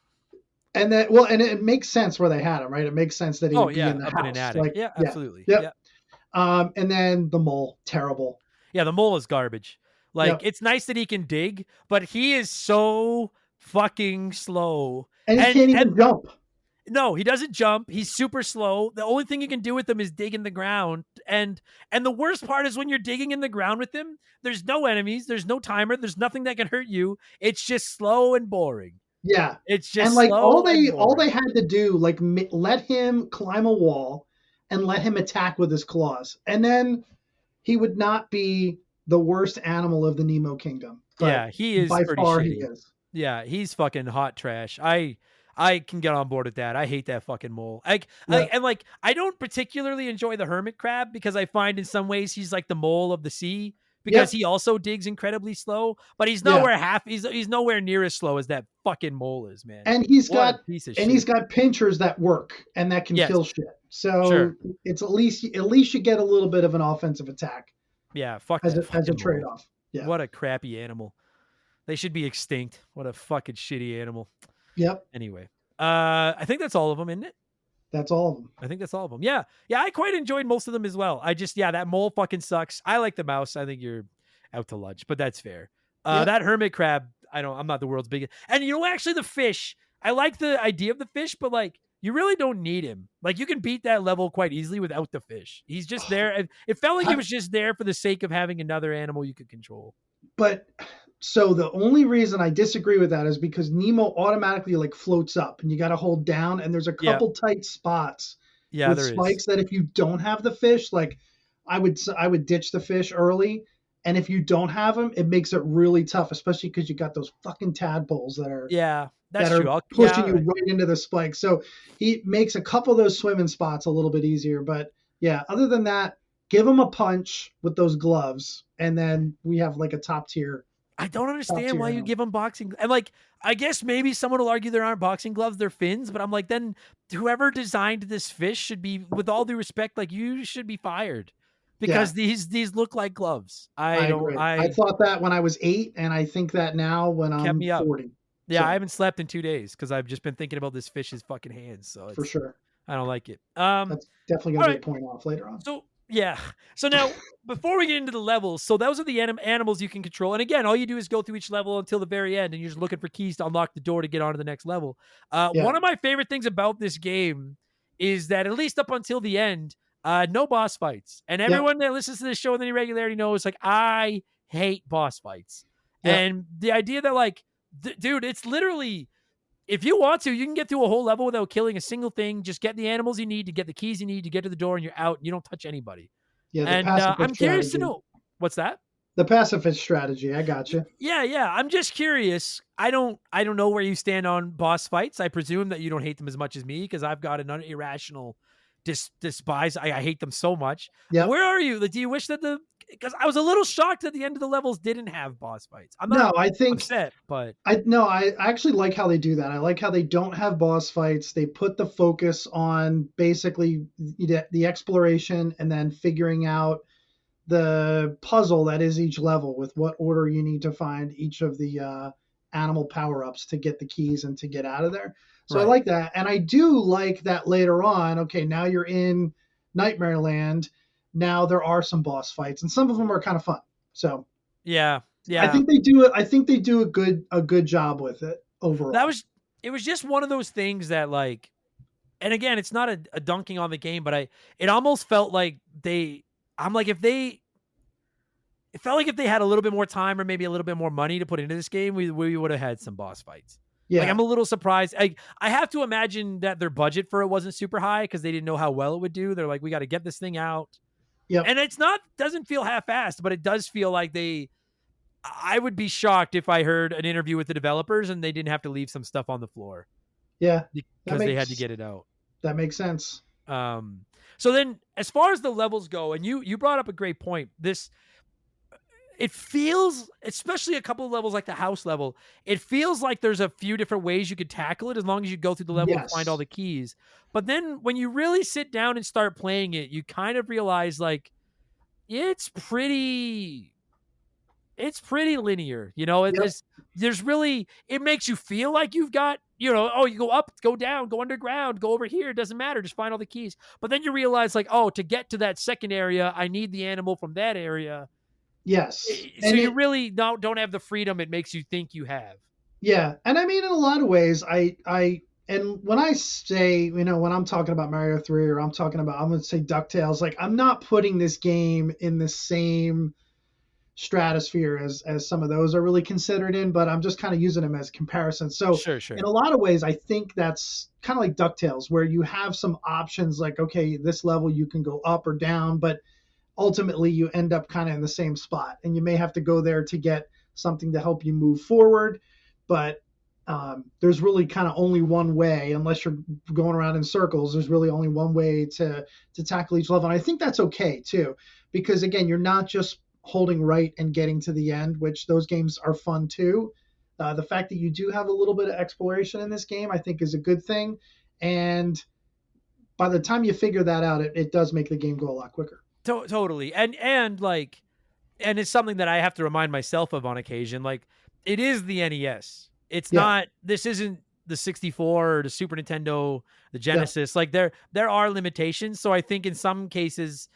S6: And it makes sense where they had him, right? It makes sense that he would be in the
S1: up
S6: house.
S1: in an attic. Absolutely.
S6: Yep. And then the mole, terrible.
S1: Yeah, the mole is garbage. It's nice that he can dig, but he is so fucking slow.
S6: And he can't even jump.
S1: No, he doesn't jump. He's super slow. The only thing you can do with him is dig in the ground. And the worst part is when you're digging in the ground with him, there's no enemies, there's no timer, there's nothing that can hurt you. It's just slow and boring.
S6: Yeah.
S1: It's just
S6: and
S1: slow
S6: all they had to do, let him climb a wall and let him attack with his claws. And then he would not be the worst animal of the Nemo kingdom.
S1: Yeah, he is
S6: by
S1: pretty
S6: far
S1: shitty.
S6: He is.
S1: Yeah, he's fucking hot trash. I can get on board with that. I hate that fucking mole. I don't particularly enjoy the hermit crab because I find in some ways he's like the mole of the sea because he also digs incredibly slow, but he's nowhere he's nowhere near as slow as that fucking mole is, man.
S6: And he's got pinchers that work and that can kill shit. So it's at least you get a little bit of an offensive attack.
S1: Yeah, fuck
S6: as a
S1: mole.
S6: trade-off. Yeah.
S1: What a crappy animal. They should be extinct. What a fucking shitty animal.
S6: Yep.
S1: Anyway, I think that's all of them, isn't it?
S6: That's all of them.
S1: I think that's all of them. Yeah. Yeah, I quite enjoyed most of them as well. That mole fucking sucks. I like the mouse. I think you're out to lunch, but that's fair. That hermit crab, I'm not the world's biggest. And actually the fish, I like the idea of the fish, but you really don't need him. You can beat that level quite easily without the fish. He's just there. It felt like he was just there for the sake of having another animal you could control.
S6: But so the only reason I disagree with that is because Nemo automatically like floats up and you got to hold down, and there's a
S1: Yeah.
S6: couple tight spots
S1: Yeah,
S6: with
S1: there is.
S6: spikes that if you don't have the fish, like I would ditch the fish early, and if you don't have them, it makes it really tough, especially because you got those fucking tadpoles that are
S1: Yeah, that's true.
S6: pushing
S1: All
S6: you
S1: right.
S6: right into the spikes. So he makes a couple of those swimming spots a little bit easier. But yeah, other than that, give him a punch with those gloves, and then we have like a
S1: I don't
S6: top
S1: understand
S6: tier
S1: why you
S6: animal.
S1: give them boxing. And like, I guess maybe someone will argue there aren't boxing gloves, they're fins. But I'm like, then whoever designed this fish should be, with all due respect, like you should be fired
S6: Yeah,
S1: because these look like gloves.
S6: I agree. I
S1: I
S6: thought that when I was 8, and I think that now when
S1: kept
S6: I'm
S1: me up.
S6: 40.
S1: Yeah, I
S6: So
S1: haven't slept in 2 days because I've just been thinking about this fish's fucking hands. So
S6: for sure,
S1: I don't like it.
S6: that's definitely going
S1: All
S6: to be a
S1: right.
S6: point off later on.
S1: So yeah. So now before we get into the levels, so those are the animals you can control. And again, all you do is go through each level until the very end, and you're just looking for keys to unlock the door to get on to the next level.
S6: Yeah,
S1: One of my favorite things about this game is that at least up until the end, no boss fights. And
S6: yep,
S1: everyone that listens to this show with any regularity knows, like, I hate boss fights.
S6: yep.
S1: And the idea that, like, dude, it's literally, if you want to, you can get through a whole level without killing a single thing. Just get the animals you need to get the keys you need to get to the door, and you're out. And you don't touch anybody.
S6: Yeah, the
S1: And
S6: pacifist
S1: I'm curious to
S6: strategy.
S1: know what's that.
S6: The pacifist strategy. I got you.
S1: Yeah. I'm just curious. I don't know where you stand on boss fights. I presume that you don't hate them as much as me because I've got an irrational despise. I hate them so much.
S6: Yep.
S1: Where are you? Like, do you wish that because I was a little shocked that the end of the levels didn't have boss fights. I'm
S6: No,
S1: not
S6: I think
S1: upset, but
S6: I actually like how they do that. I like how they don't have boss fights. They put the focus on basically the exploration and then figuring out the puzzle that is each level with what order you need to find each of the animal power-ups to get the keys and to get out of there. So I
S1: right.
S6: like that. And I do like that later on, okay, now you're in Nightmare Land. Now there are some boss fights, and some of them are kind of fun. So
S1: Yeah.
S6: I think they do it. I think they do a good job with it overall.
S1: It was just one of those things that, like, and again, it's not a dunking on the game, but it almost felt like I'm like, it felt like if they had a little bit more time or maybe a little bit more money to put into this game, we would have had some boss fights.
S6: Yeah.
S1: Like, I'm a little surprised. I have to imagine that their budget for it wasn't super high because they didn't know how well it would do. They're like, we got to get this thing out.
S6: Yep.
S1: And doesn't feel half-assed, but it does feel like I would be shocked if I heard an interview with the developers and they didn't have to leave some stuff on the floor.
S6: Yeah.
S1: Because they had to get it out.
S6: That makes sense.
S1: So then as far as the levels go, and you brought up a great point, it feels, especially a couple of levels like the house level, it feels like there's a few different ways you could tackle it as long as you go through the level and find all the keys. But then when you really sit down and start playing it, you kind of realize, like, it's pretty linear. There's really, it makes you feel like you've got, you go up, go down, go underground, go over here. It doesn't matter. Just find all the keys. But then you realize, like, to get to that second area, I need the animal from that area.
S6: Yes.
S1: So you really don't have the freedom it makes you think you have.
S6: Yeah. And I mean, in a lot of ways, and when I say, when I'm talking about Mario 3 or I'm going to say DuckTales, like, I'm not putting this game in the same stratosphere as some of those are really considered in, but I'm just kind of using them as comparison. So
S1: Sure.
S6: in a lot of ways, I think that's kind of like DuckTales, where you have some options like, okay, this level you can go up or down, but ultimately you end up kind of in the same spot, and you may have to go there to get something to help you move forward. But there's really kind of only one way, unless you're going around in circles. There's really only one way to tackle each level. And I think that's okay too, because again, you're not just holding right and getting to the end, which those games are fun too. The fact that you do have a little bit of exploration in this game, I think, is a good thing. And by the time you figure that out, it does make the game go a lot quicker.
S1: Totally. And like, and it's something that I have to remind myself of on occasion. Like, it is the NES. It's not, this isn't the 64 or the Super Nintendo, the Genesis. Like, there are limitations. So I think in some cases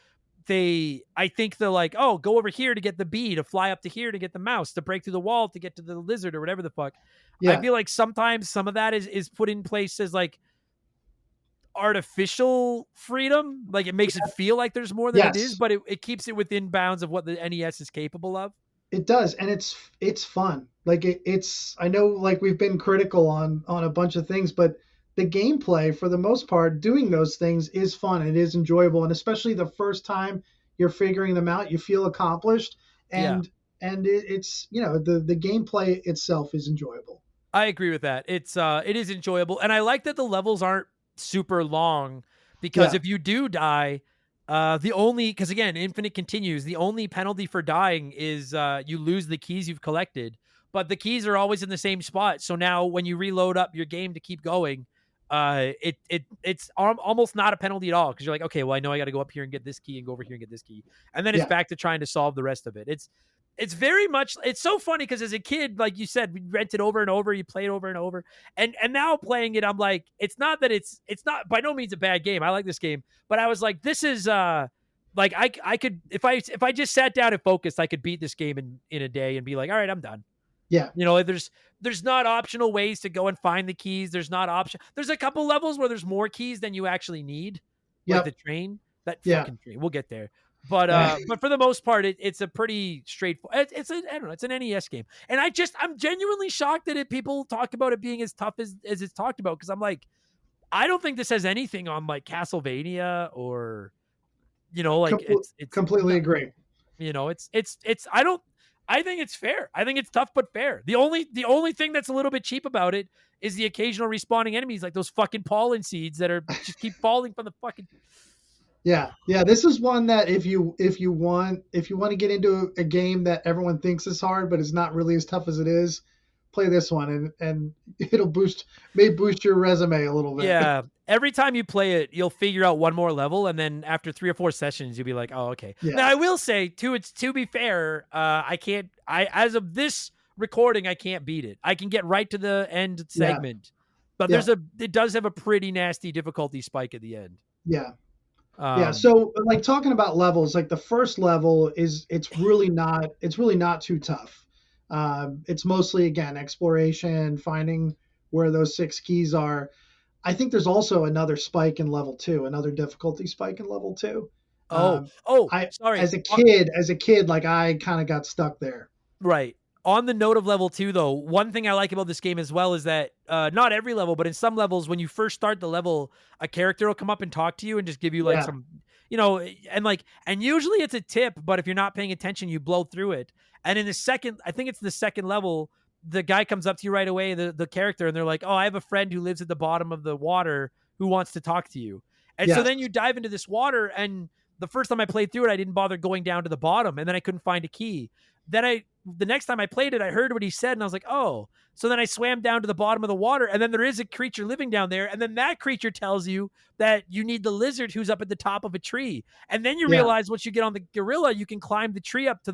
S1: they're like, oh, go over here to get the bee, to fly up to here to get the mouse, to break through the wall to get to the lizard or whatever the fuck. I feel like sometimes some of that is put in place as, like, artificial freedom. Like, it makes it feel like there's more than it is, but it keeps it within bounds of what the NES is capable of.
S6: It does, and it's fun. Like it's I know like we've been critical on a bunch of things, but the gameplay for the most part doing those things is fun. It is enjoyable, and especially the first time you're figuring them out, you feel accomplished,
S1: Yeah.
S6: and it's the gameplay itself is enjoyable.
S1: I agree with that. It is enjoyable, and I like that the levels aren't super long because
S6: Yeah,
S1: if you do die, because again, Infinite continues. The only penalty for dying is you lose the keys you've collected, but the keys are always in the same spot. So now when you reload up your game to keep going, it's almost not a penalty at all because you're like, okay, well I know I got to go up here and get this key and go over here and get this key, and then it's
S6: yeah,
S1: back to trying to solve the rest of it. It's very much, it's so funny because as a kid, like you said, we rented over and over, you played over and over, and now playing it, I'm like, it's not that it's not by no means a bad game. I like this game, but I was like, this is like I could, if I just sat down and focused, I could beat this game in a day and be like, all right, I'm done.
S6: yeah,
S1: There's not optional ways to go and find the keys. There's a couple levels where there's more keys than you actually need, like
S6: yep,
S1: the train, that
S6: yeah.
S1: fucking train. We'll get there. But but for the most part, it's a pretty straightforward. I don't know. It's an NES game, and I'm genuinely shocked that people talk about it being as tough as it's talked about, because I'm like, I don't think this has anything on like Castlevania or like it's
S6: Completely agree.
S1: I don't. I think it's fair. I think it's tough but fair. The only thing that's a little bit cheap about it is the occasional respawning enemies, like those fucking pollen seeds that are just keep falling from the fucking.
S6: Yeah, yeah. This is one that if you want to get into a game that everyone thinks is hard, but it's not really as tough as it is, play this one, and it'll boost your resume a little bit.
S1: Yeah. Every time you play it, you'll figure out one more level, and then after 3 or 4 sessions, you'll be like, "Oh, okay."
S6: Yeah.
S1: Now, I will say, to be fair, I can't. As of this recording, I can't beat it. I can get right to the end segment, but
S6: Yeah.
S1: it does have a pretty nasty difficulty spike at the end.
S6: Yeah. Yeah. So like talking about levels, like the first level it's really not too tough. It's mostly again exploration, finding where those 6 keys are. I think there's also another spike in level 2, another difficulty spike in level 2.
S1: Sorry.
S6: As a kid, like I kind of got stuck there.
S1: Right. On the note of level 2, though, one thing I like about this game as well is that not every level, but in some levels, when you first start the level, a character will come up and talk to you and just give you like some, and usually it's a tip, but if you're not paying attention, you blow through it. And in I think it's the second level, the guy comes up to you right away, the character, and they're like, "Oh, I have a friend who lives at the bottom of the water who wants to talk to you." And so then you dive into this water, and the first time I played through it, I didn't bother going down to the bottom, and then I couldn't find a key. Then the next time I played it, I heard what he said, and I was like, "Oh." So then I swam down to the bottom of the water, and then there is a creature living down there, and then that creature tells you that you need the lizard who's up at the top of a tree. And then you realize once you get on the gorilla, you can climb the tree up to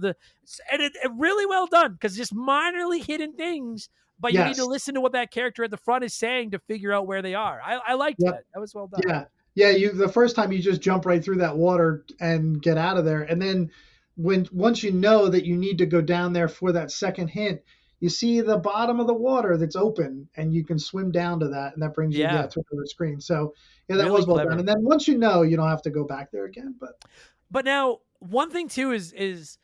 S1: and it really well done, because just minorly hidden things, but you need to listen to what that character at the front is saying to figure out where they are. I liked that. That was well done.
S6: Yeah. Yeah, the first time you just jump right through that water and get out of there, and then once you know that you need to go down there for that second hint, you see the bottom of the water that's open, and you can swim down to that, and that brings you to another screen. So that
S1: really
S6: was well
S1: clever.
S6: done. And then once you know, you don't have to go back there again.
S1: But now one thing too is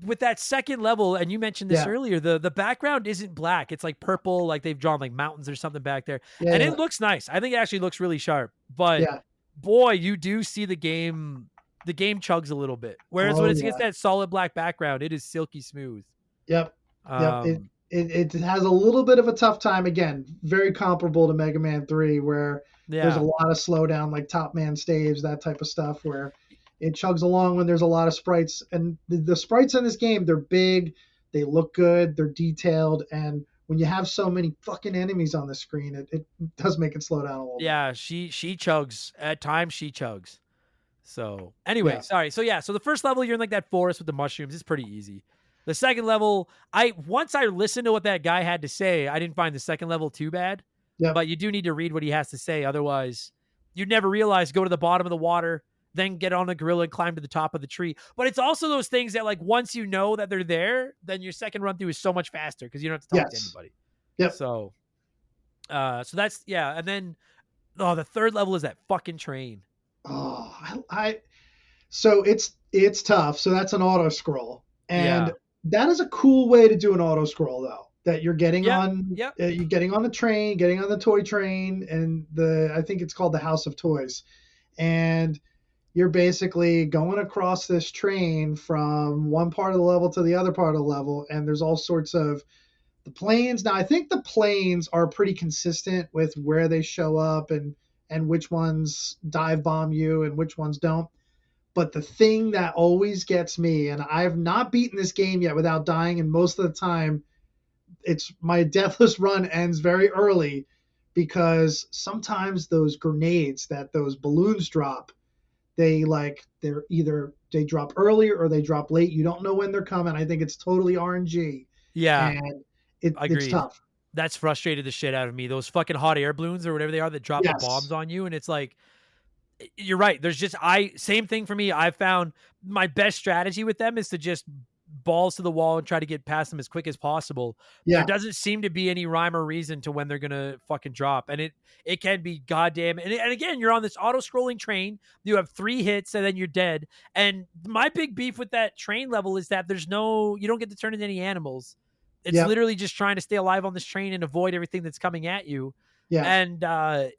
S1: with that second level, and you mentioned this earlier, the background isn't black. It's like purple, like they've drawn like mountains or something back there. It looks nice. I think it actually looks really sharp. But boy, you do see the game chugs a little bit. Whereas when it's against that solid black background, it is silky smooth.
S6: Yep. It has a little bit of a tough time. Again, very comparable to Mega Man 3, where there's a lot of slowdown, like Top Man stage, that type of stuff, where it chugs along when there's a lot of sprites. And the sprites in this game, they're big, they look good, they're detailed, and when you have so many fucking enemies on the screen, it does make it slow down a little bit.
S1: Yeah, she chugs. At times she chugs. So anyway, sorry. So the first level, you're in like that forest with the mushrooms. It's pretty easy. The second level, once I listened to what that guy had to say, I didn't find the second level too bad.
S6: Yep.
S1: But you do need to read what he has to say. Otherwise, you'd never realize, go to the bottom of the water, then get on the gorilla and climb to the top of the tree. But it's also those things that, like, once you know that they're there, then your second run through is so much faster because you don't have to talk to anybody.
S6: Yep.
S1: So that's, and then, the third level is that fucking train.
S6: Oh, so it's tough. So that's an auto scroll. And
S1: Yeah.
S6: that is a cool way to do an auto scroll, though. That you're getting
S1: Yeah.
S6: on,
S1: Yeah.
S6: you're getting on the train, getting on the toy train, and I think it's called the House of Toys, and you're basically going across this train from one part of the level to the other part of the level, and there's all sorts of the planes. Now, I think the planes are pretty consistent with where they show up and which ones dive bomb you and which ones don't. But the thing that always gets me, and I've not beaten this game yet without dying, and most of the time, it's my deathless run ends very early because sometimes those grenades that those balloons drop, they're either they drop early or they drop late. You don't know when they're coming. I think it's totally RNG,
S1: Yeah.
S6: and it's
S1: Agreed.
S6: tough.
S1: That's frustrated the shit out of me. Those fucking hot air balloons or whatever they are that drop the
S6: Yes.
S1: bombs on you. And it's like, you're right. There's just, same thing for me. I found my best strategy with them is to just balls to the wall and try to get past them as quick as possible.
S6: Yeah.
S1: There doesn't seem to be any rhyme or reason to when they're going to fucking drop. And it can be goddamn. And again, you're on this auto scrolling train. You have 3 hits and then you're dead. And my big beef with that train level is that you don't get to turn into any animals. It's
S6: Yep.
S1: literally just trying to stay alive on this train and avoid everything that's coming at you.
S6: Yeah.
S1: And I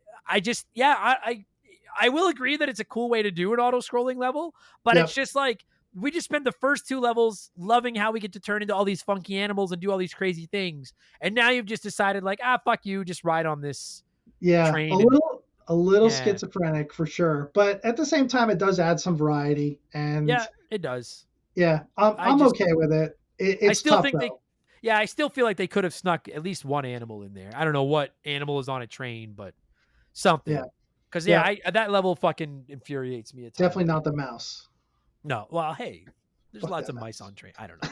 S1: will agree that it's a cool way to do an auto scrolling level, but
S6: Yep.
S1: it's just like we just spent the first 2 levels loving how we get to turn into all these funky animals and do all these crazy things. And now you've just decided like, fuck you, just ride on this
S6: Yeah.
S1: train.
S6: A little
S1: Yeah.
S6: schizophrenic for sure. But at the same time, it does add some variety. And
S1: Yeah, it does.
S6: yeah, I'm okay with it. It's
S1: still
S6: tough,
S1: think
S6: though.
S1: I still feel like they could have snuck at least one animal in there. I don't know what animal is on a train, but something.
S6: Yeah.
S1: Because
S6: Yeah.
S1: that level fucking infuriates me.
S6: Definitely not the mouse.
S1: No. Well, hey, there's
S6: Fuck
S1: lots
S6: that
S1: of mice
S6: mouse.
S1: on train. I don't know.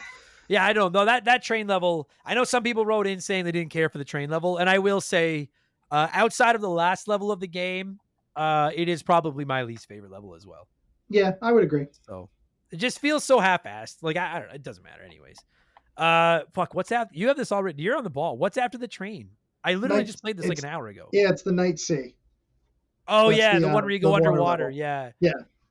S1: Yeah, I don't know. That train level, I know some people wrote in saying they didn't care for the train level. And I will say, outside of the last level of the game, it is probably my least favorite level as well.
S6: Yeah, I would agree.
S1: So it just feels so half-assed. Like, I don't know. It doesn't matter anyways. Fuck, what's after? You have this already. You're on the ball. What's after the train? I literally just played this like an hour ago.
S6: Yeah, it's the Night Sea.
S1: Oh,
S6: That's
S1: yeah,
S6: the,
S1: the one where you
S6: the
S1: go
S6: water
S1: underwater.
S6: level.
S1: Yeah.
S6: Yeah.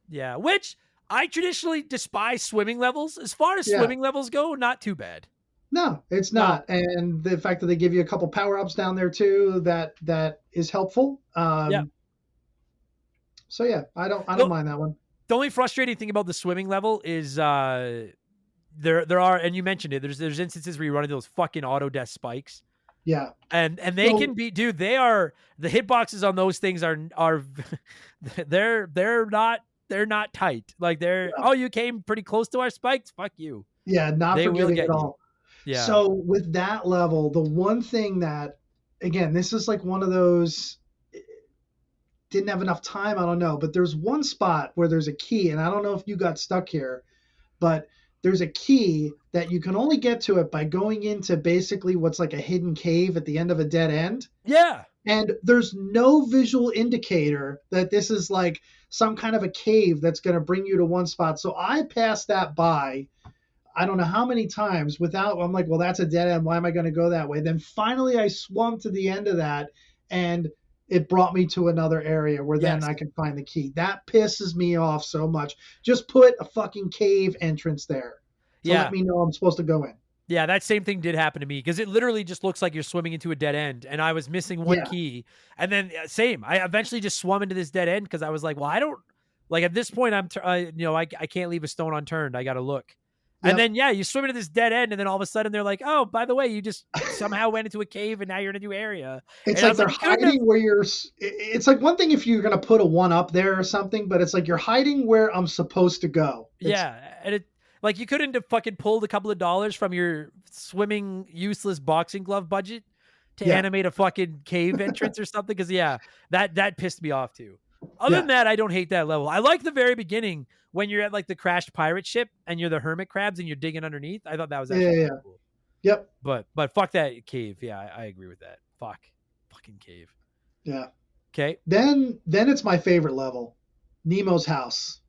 S1: Yeah, which I traditionally despise swimming levels. As far as swimming levels go, not too bad.
S6: No, it's not. And the fact that they give you a couple power-ups down there too, that is helpful.
S1: Yeah.
S6: So yeah, I don't mind that one.
S1: The only frustrating thing about the swimming level is there are, and you mentioned it, there's instances where you run into those fucking auto death spikes.
S6: Yeah.
S1: And they can be, dude, they are, the hitboxes on those things are they're not tight. Like you came pretty close to our spikes. Fuck you.
S6: Yeah, not forgiving at all.
S1: Yeah.
S6: So with that level, the one thing that, again, this is like one of those, didn't have enough time, I don't know, but there's one spot where there's a key, and I don't know if you got stuck here, but there's a key that you can only get to it by going into basically what's like a hidden cave at the end of a dead end.
S1: Yeah.
S6: And there's no visual indicator that this is like some kind of a cave that's going to bring you to one spot. So I passed that by, I don't know how many times I'm like, well, that's a dead end. Why am I going to go that way? Then finally I swung to the end of that and it brought me to another area where then I can find the key. That pisses me off so much. Just put a fucking cave entrance there to let me know I'm supposed to go in.
S1: Yeah, that same thing did happen to me because it literally just looks like you're swimming into a dead end, and I was missing one key. And then same, I eventually just swum into this dead end because I was like, well, I don't like at this point I can't leave a stone unturned. I got to look. And then you swim into this dead end, and then all of a sudden they're like, oh, by the way, you just somehow went into a cave, and now you're in a new area.
S6: It's
S1: and
S6: like they're hiding where you're. It's like one thing if you're gonna put a one up there or something, but it's like you're hiding where I'm supposed to go.
S1: And it. Like, you couldn't have fucking pulled a couple of dollars from your swimming useless boxing glove budget to animate a fucking cave entrance or something? Because, that pissed me off, too. Other than that, I don't hate that level. I like the very beginning when you're at, like, the crashed pirate ship and you're the hermit crabs and you're digging underneath. I thought that was actually cool.
S6: Yep.
S1: But fuck that cave. Yeah, I agree with that. Fucking cave.
S6: Yeah.
S1: Okay.
S6: Then it's my favorite level, Nemo's house.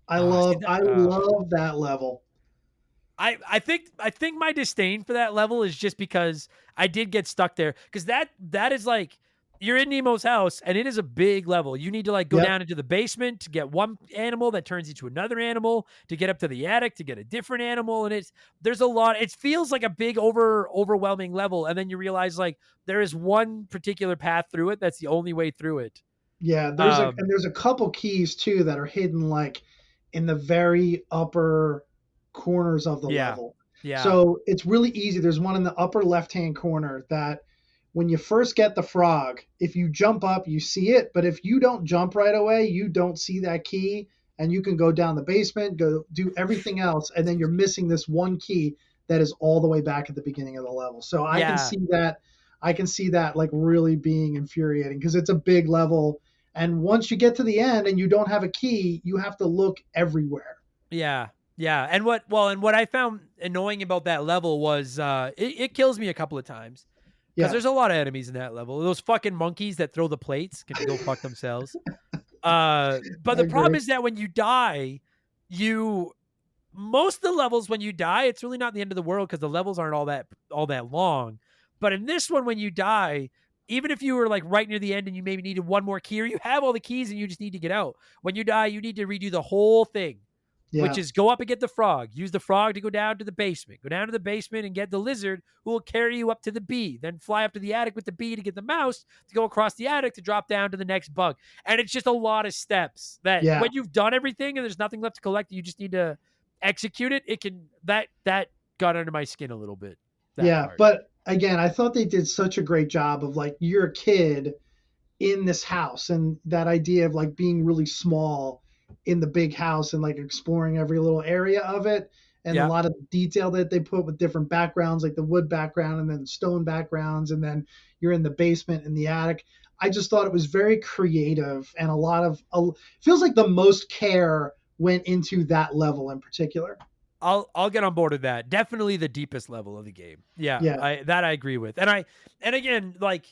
S6: I love that level.
S1: I think my disdain for that level is just because I did get stuck there because that is like you're in Nemo's house, and it is a big level. You need to like go
S6: Yep.
S1: down into the basement to get one animal that turns into another animal, to get up to the attic to get a different animal, and there's a lot. It feels like a big overwhelming level, and then you realize like there is one particular path through it that's the only way through it.
S6: Yeah, there's a couple keys too that are hidden like in the very upper corners of the
S1: Yeah.
S6: level.
S1: Yeah.
S6: So it's really easy. There's one in the upper left-hand corner that when you first get the frog, if you jump up, you see it, but if you don't jump right away, you don't see that key, and you can go down the basement, go do everything else, and then you're missing this one key that is all the way back at the beginning of the level. So I can see that like really being infuriating because it's a big level. And once you get to the end and you don't have a key, you have to look everywhere.
S1: Yeah. Yeah. And what I found annoying about that level was it kills me a couple of times. Because there's a lot of enemies in that level. Those fucking monkeys that throw the plates can go fuck themselves. But the problem is that when you die, most of the levels when you die, it's really not the end of the world because the levels aren't all that long. But in this one, when you die, even if you were like right near the end and you maybe needed one more key, or you have all the keys and you just need to get out, when you die, you need to redo the whole thing. Which is go up and get the frog. Use the frog to go down to the basement. Go down to the basement and get the lizard who will carry you up to the bee. Then fly up to the attic with the bee to get the mouse to go across the attic to drop down to the next bug. And it's just a lot of steps that when you've done everything and there's nothing left to collect, you just need to execute it. It can that got under my skin a little bit. Part.
S6: But again, I thought they did such a great job of like you're a kid in this house and that idea of like being really small in the big house and like exploring every little area of it, and a lot of detail that they put with different backgrounds, like the wood background and then stone backgrounds, and then you're in the basement in the attic. I just thought it was very creative, and feels like the most care went into that level in particular.
S1: I'll get on board with that. Definitely the deepest level of the game. Yeah. I agree with. And again, like,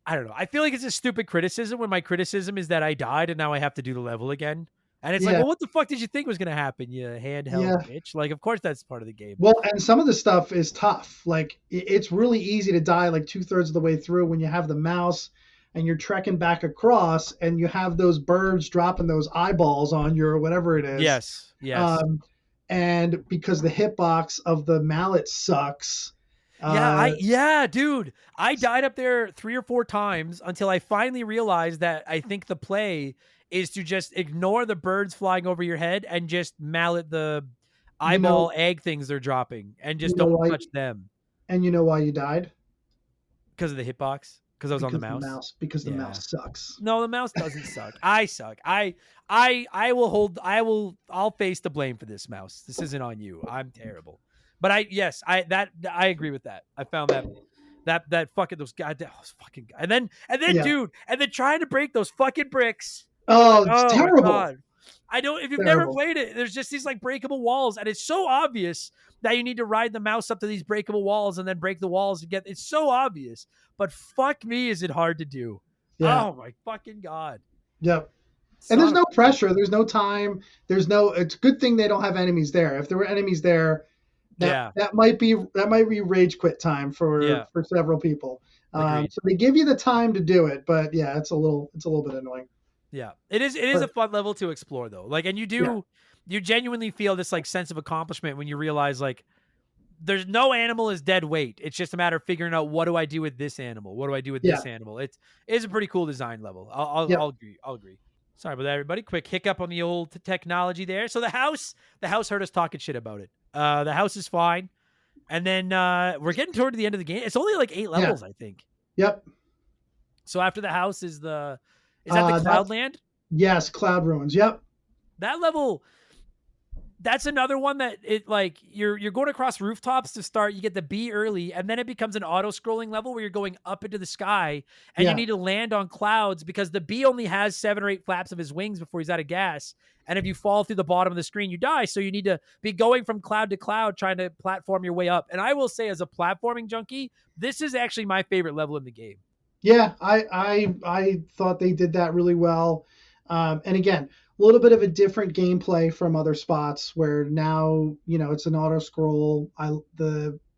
S1: I don't know. I feel like it's a stupid criticism when my criticism is that I died and now I have to do the level again. And it's like, well, what the fuck did you think was going to happen, you handheld bitch? Like, of course that's part of the game.
S6: Well, and some of the stuff is tough. Like, it's really easy to die like 2/3 of the way through when you have the mouse and you're trekking back across and you have those birds dropping those eyeballs on you or whatever it is.
S1: Yes.
S6: And because the hitbox of the mallet sucks.
S1: Dude. I died up there 3 or 4 times until I finally realized that I think the play is to just ignore the birds flying over your head and just mallet the eyeball egg things they're dropping and just don't touch them.
S6: And you know why you died?
S1: Because of the hitbox? Because I was on the mouse?
S6: Because the mouse sucks.
S1: No, the mouse doesn't suck. I suck. I'll face the blame for this, mouse. This isn't on you. I'm terrible. But I agree with that. I found that fucking those goddamn fucking guy. And then dude, and then trying to break those fucking bricks.
S6: Oh, it's terrible.
S1: God. I don't if you've never played it, there's just these like breakable walls, and it's so obvious that you need to ride the mouse up to these breakable walls and then break the walls and it's so obvious. But fuck me, is it hard to do. Yeah. Oh my fucking God.
S6: Yep. And there's no pressure, there's no time, it's a good thing they don't have enemies there. If there were enemies there, that might be rage quit time for several people. So they give you the time to do it, but it's a little bit annoying.
S1: Yeah, it is a fun level to explore though. Like, and you genuinely feel this like sense of accomplishment when you realize like there's no animal is dead weight. It's just a matter of figuring out what do I do with this animal? What do I do with this animal? It is a pretty cool design level. I'll agree. Sorry about that, everybody. Quick hiccup on the old technology there. So the house heard us talking shit about it. The house is fine. And then we're getting toward the end of the game. It's only like 8 levels, I think.
S6: Yep.
S1: So after the house is the Cloudland?
S6: Yes, Cloud Ruins. Yep.
S1: That level, that's another one that it like you're going across rooftops to start. You get the bee early, and then it becomes an auto-scrolling level where you're going up into the sky, and you need to land on clouds because the bee only has 7 or 8 flaps of his wings before he's out of gas. And if you fall through the bottom of the screen, you die. So you need to be going from cloud to cloud, trying to platform your way up. And I will say, as a platforming junkie, this is actually my favorite level in the game.
S6: Yeah, I thought they did that really well. And again, a little bit of a different gameplay from other spots where now, it's an auto scroll.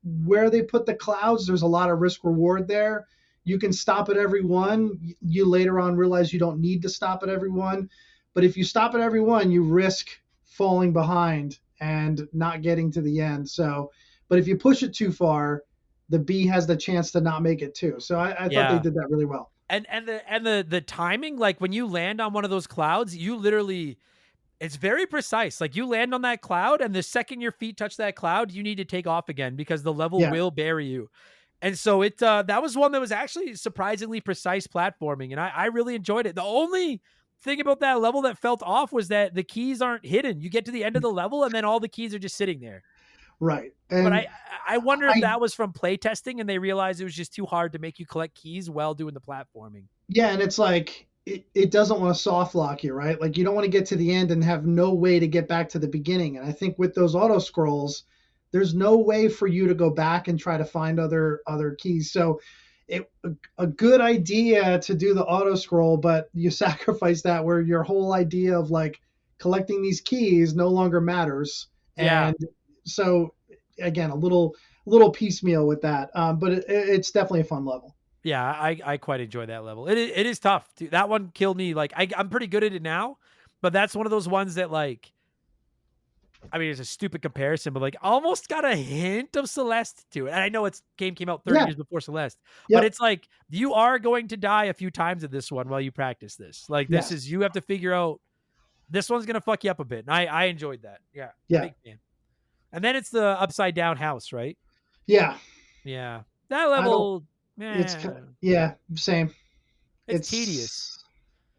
S6: Where they put the clouds, there's a lot of risk reward there. you can stop at every one. You later on realize you don't need to stop at every one. But if you stop at every one, you risk falling behind and not getting to the end. So, but if you push it too far, the bee has the chance to not make it too. So I thought they did that really well.
S1: And the timing, like when you land on one of those clouds, you literally, it's very precise. Like you land on that cloud, and the second your feet touch that cloud, you need to take off again because the level will bury you. And so that was one that was actually surprisingly precise platforming, and I really enjoyed it. The only thing about that level that felt off was that the keys aren't hidden. You get to the end of the level, and then all the keys are just sitting there.
S6: Right. And
S1: but I wonder if that was from playtesting, and they realized it was just too hard to make you collect keys while doing the platforming.
S6: Yeah, and it's like it doesn't want to soft lock you, right? Like you don't want to get to the end and have no way to get back to the beginning. And I think with those auto scrolls, there's no way for you to go back and try to find other keys. So a good idea to do the auto scroll, but you sacrifice that where your whole idea of like collecting these keys no longer matters. And so again, a little piecemeal with that. But it's definitely a fun level.
S1: Yeah, I quite enjoy that level. It is tough. That one killed me. Like I'm pretty good at it now, but that's one of those ones that like, I mean, it's a stupid comparison, but like almost got a hint of Celeste to it. And I know game came out 30 years before Celeste, but it's like you are going to die a few times at this one while you practice this. Like this is, you have to figure out, this one's going to fuck you up a bit. And I enjoyed that. Yeah. Big fan. And then it's the upside down house, right?
S6: Yeah.
S1: Yeah. That level,
S6: same.
S1: It's tedious.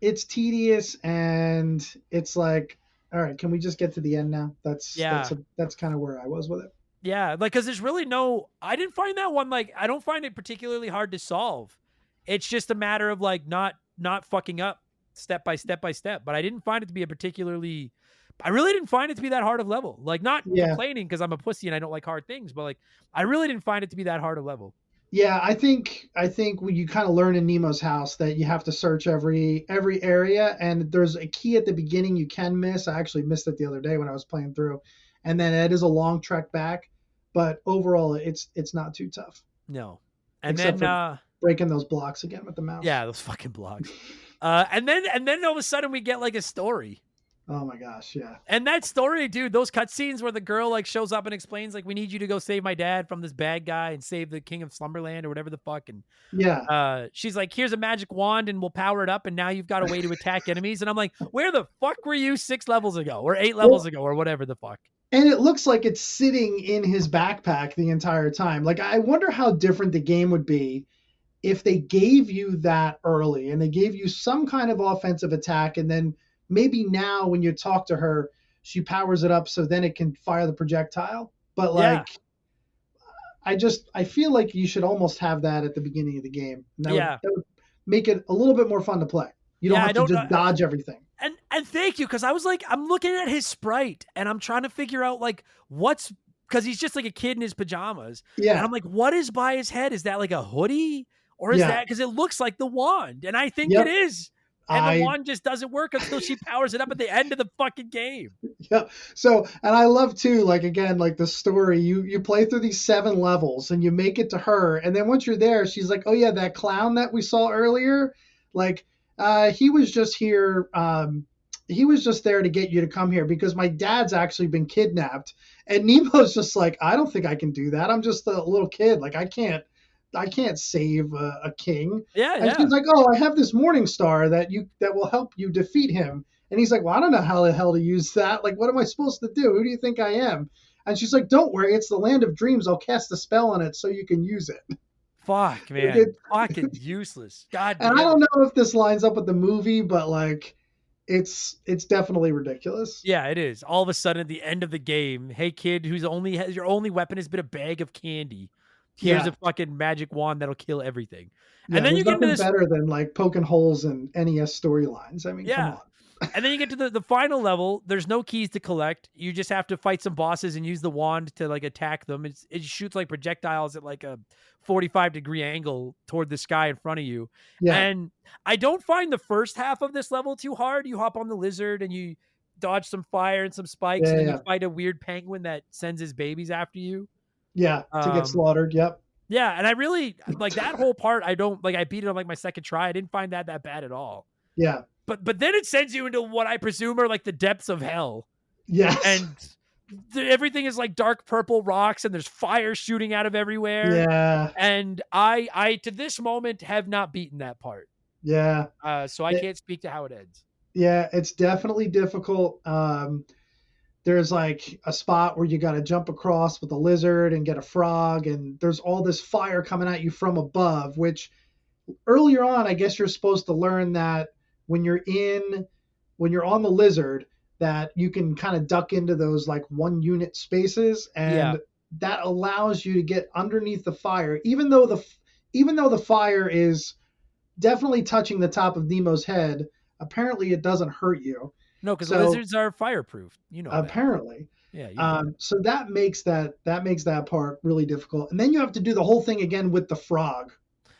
S6: It's tedious, and it's like, all right, can we just get to the end now? That's kind of where I was with it.
S1: Yeah, like because there's really I didn't find that one, like I don't find it particularly hard to solve. It's just a matter of like not fucking up step by step by step. But I didn't find it to be I really didn't find it to be that hard of level. Like not complaining because I'm a pussy and I don't like hard things, but like I really didn't find it to be that hard of level.
S6: Yeah, I think when you kind of learn in Nemo's house that you have to search every area, and there's a key at the beginning you can miss. I actually missed it the other day when I was playing through, and then it is a long trek back. But overall, it's not too tough.
S1: No, and
S6: except
S1: then
S6: for breaking those blocks again with the mouse.
S1: Yeah, those fucking blocks. And then all of a sudden we get like a story.
S6: Oh my gosh, yeah.
S1: And that story, dude, those cutscenes where the girl like shows up and explains like, we need you to go save my dad from this bad guy and save the king of Slumberland or whatever the fuck. And she's like, here's a magic wand and we'll power it up, and now you've got a way to attack enemies. And I'm like, where the fuck were you 6 levels ago or 8 levels ago or whatever the fuck?
S6: And it looks like it's sitting in his backpack the entire time. Like, I wonder how different the game would be if they gave you that early and they gave you some kind of offensive attack, and then maybe now when you talk to her, she powers it up so then it can fire the projectile. But like, I feel like you should almost have that at the beginning of the game. That would make it a little bit more fun to play. You don't have to just dodge everything.
S1: And thank you, because I was like, I'm looking at his sprite and I'm trying to figure out like because he's just like a kid in his pajamas.
S6: Yeah.
S1: And I'm like, what is by his head? Is that like a hoodie? Or is that because it looks like the wand? And I think it is. And the wand just doesn't work until she powers it up at the end of the fucking game.
S6: Yeah. So, and I love too, like, again, like the story, you play through these 7 levels and you make it to her. And then once you're there, she's like, oh yeah, that clown that we saw earlier, like, he was just here. He was just there to get you to come here because my dad's actually been kidnapped. And Nemo's just like, I don't think I can do that. I'm just a little kid. Like, I can't save a king. And she's like, oh, I have this morning star that will help you defeat him. And he's like, well, I don't know how the hell to use that. Like, what am I supposed to do? Who do you think I am? And she's like, don't worry, it's the land of dreams. I'll cast a spell on it so you can use it.
S1: Fuck, man. Fucking useless. God damn.
S6: And I don't know if this lines up with the movie, but like, it's definitely ridiculous.
S1: Yeah, it is. All of a sudden at the end of the game, hey kid, your only weapon has been a bag of candy. Here's a fucking magic wand that'll kill everything.
S6: Yeah,
S1: and then you get into this
S6: better than like poking holes in NES storylines. I mean, come on.
S1: And then you get to the final level. There's no keys to collect. You just have to fight some bosses and use the wand to like attack them. It shoots like projectiles at like a 45-degree angle toward the sky in front of you. Yeah. And I don't find the first half of this level too hard. You hop on the lizard and you dodge some fire and some spikes, and then you fight a weird penguin that sends his babies after you.
S6: Yeah, to get slaughtered. Yep.
S1: Yeah, and I really like that whole part. I don't like. I beat it on like my second try. I didn't find that bad at all.
S6: Yeah.
S1: But then it sends you into what I presume are like the depths of hell,
S6: Yes.
S1: and everything is like dark purple rocks, and there's fire shooting out of everywhere.
S6: Yeah.
S1: And I to this moment have not beaten that part.
S6: Yeah.
S1: So I can't speak to how it ends.
S6: Yeah, it's definitely difficult. There's like a spot where you got to jump across with a lizard and get a frog, and there's all this fire coming at you from above, which earlier on, I guess you're supposed to learn that when you're on the lizard, that you can kind of duck into those like 1 unit spaces, and that allows you to get underneath the fire, even though the fire is definitely touching the top of Nemo's head. Apparently, it doesn't hurt you.
S1: No, because lizards are fireproof. You know.
S6: Apparently.
S1: That. Yeah.
S6: So that makes that part really difficult, and then you have to do the whole thing again with the frog.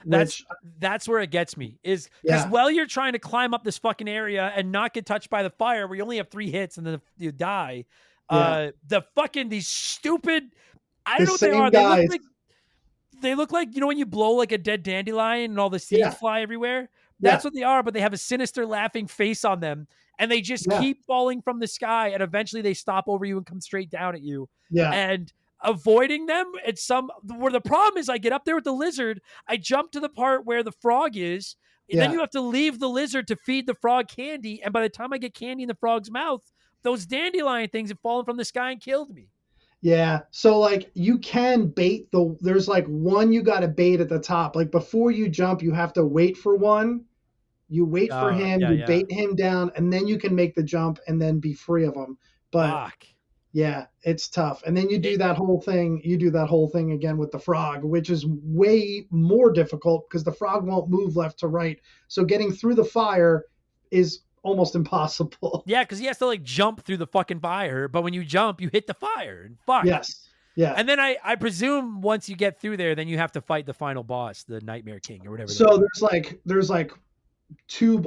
S1: That's where it gets me, is because while you're trying to climb up this fucking area and not get touched by the fire, where you only have 3 hits and then you die. The fucking these stupid, I don't know what they are. They look like, you know, when you blow like a dead dandelion and all the seeds fly everywhere. That's what they are, but they have a sinister laughing face on them, and they just keep falling from the sky, and eventually they stop over you and come straight down at you. And avoiding them, where the problem is, I get up there with the lizard, I jump to the part where the frog is, and then you have to leave the lizard to feed the frog candy, and by the time I get candy in the frog's mouth, those dandelion things have fallen from the sky and killed me.
S6: Yeah. So like you can bait there's like one you got to bait at the top. Like before you jump, you have to wait for one. You wait for him, bait him down, and then you can make the jump and then be free of him. But yeah, it's tough. And then you do that whole thing. You do that whole thing again with the frog, which is way more difficult because the frog won't move left to right. So getting through the fire is almost impossible.
S1: Yeah, because he has to like jump through the fucking fire, but when you jump, you hit the fire and fuck.
S6: Yes. Yeah.
S1: And then I presume once you get through there, then you have to fight the final boss, the Nightmare King or whatever.
S6: So there's like two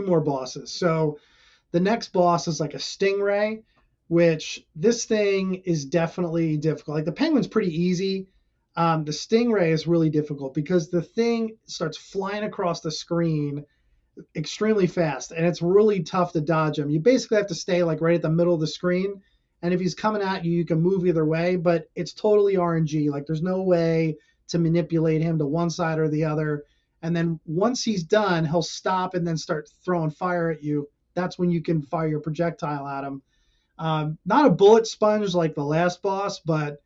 S6: more bosses. So the next boss is like a stingray, which this thing is definitely difficult. Like the penguin's pretty easy. The stingray is really difficult because the thing starts flying across the screen extremely fast, and it's really tough to dodge him. You basically have to stay like right at the middle of the screen, and if he's coming at you, you can move either way, but it's totally RNG. Like there's no way to manipulate him to one side or the other. And then once he's done, he'll stop and then start throwing fire at you. That's when you can fire your projectile at him. Not a bullet sponge like the last boss, but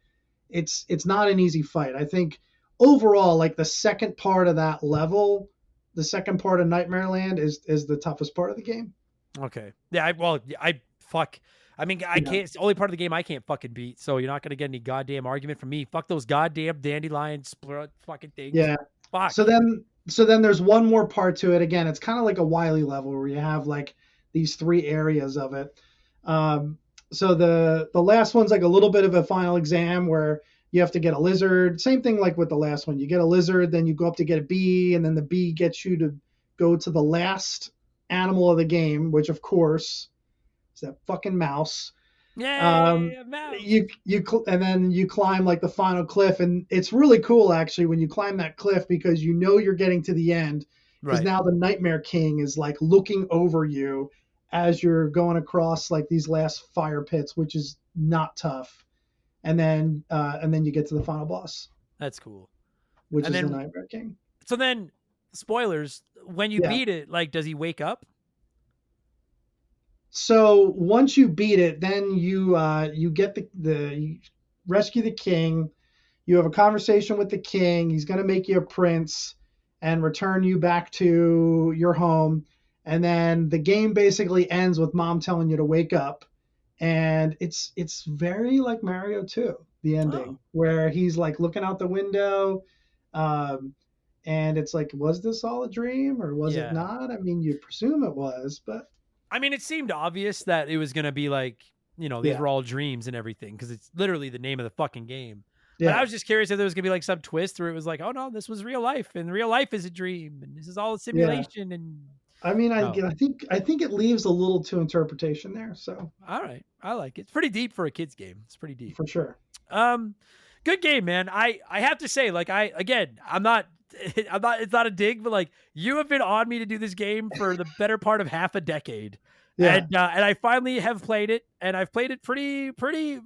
S6: it's not an easy fight. I think overall, like the second part of that level, the second part of Nightmare Land is the toughest part of the game. Okay.
S1: Yeah. I can't. It's the only part of the game I can't fucking beat. So you're not gonna get any goddamn argument from me. Fuck those goddamn dandelion fucking things.
S6: Yeah.
S1: Fuck.
S6: So then there's one more part to it. Again, it's kind of like a Wily level where you have like these 3 areas of it. So the last one's like a little bit of a final exam where you have to get a lizard. Same thing like with the last one. You get a lizard, then you go up to get a bee, and then the bee gets you to go to the last animal of the game, which of course is that fucking mouse.
S1: Mouse.
S6: And then you climb like the final cliff, and it's really cool actually when you climb that cliff because you know you're getting to the end because now the Nightmare King is like looking over you as you're going across like these last fire pits, which is not tough. And then you get to the final boss.
S1: That's cool.
S6: Which is the Nightmare King.
S1: So then, spoilers, when you beat it, like, does he wake up?
S6: So once you beat it, then you get you rescue the king. You have a conversation with the king. He's going to make you a prince and return you back to your home. And then the game basically ends with mom telling you to wake up. And it's very like Mario 2, the ending, where he's like looking out the window. And it's like, was this all a dream or was it not? I mean, you presume it was, but.
S1: I mean, it seemed obvious that it was going to be like, you know, these were all dreams and everything because it's literally the name of the fucking game. Yeah. But I was just curious if there was going to be like some twist where it was like, oh no, this was real life and real life is a dream and this is all a simulation. Yeah. And
S6: I mean, I think it leaves a little to interpretation there. So
S1: all right, I like it. It's pretty deep for a kid's game. It's pretty deep
S6: for sure.
S1: Good game, man. I have to say, like, I'm not, it's not a dig, but like, you have been on me to do this game for the better part of half a decade.
S6: Yeah.
S1: And I finally have played it, and I've played it pretty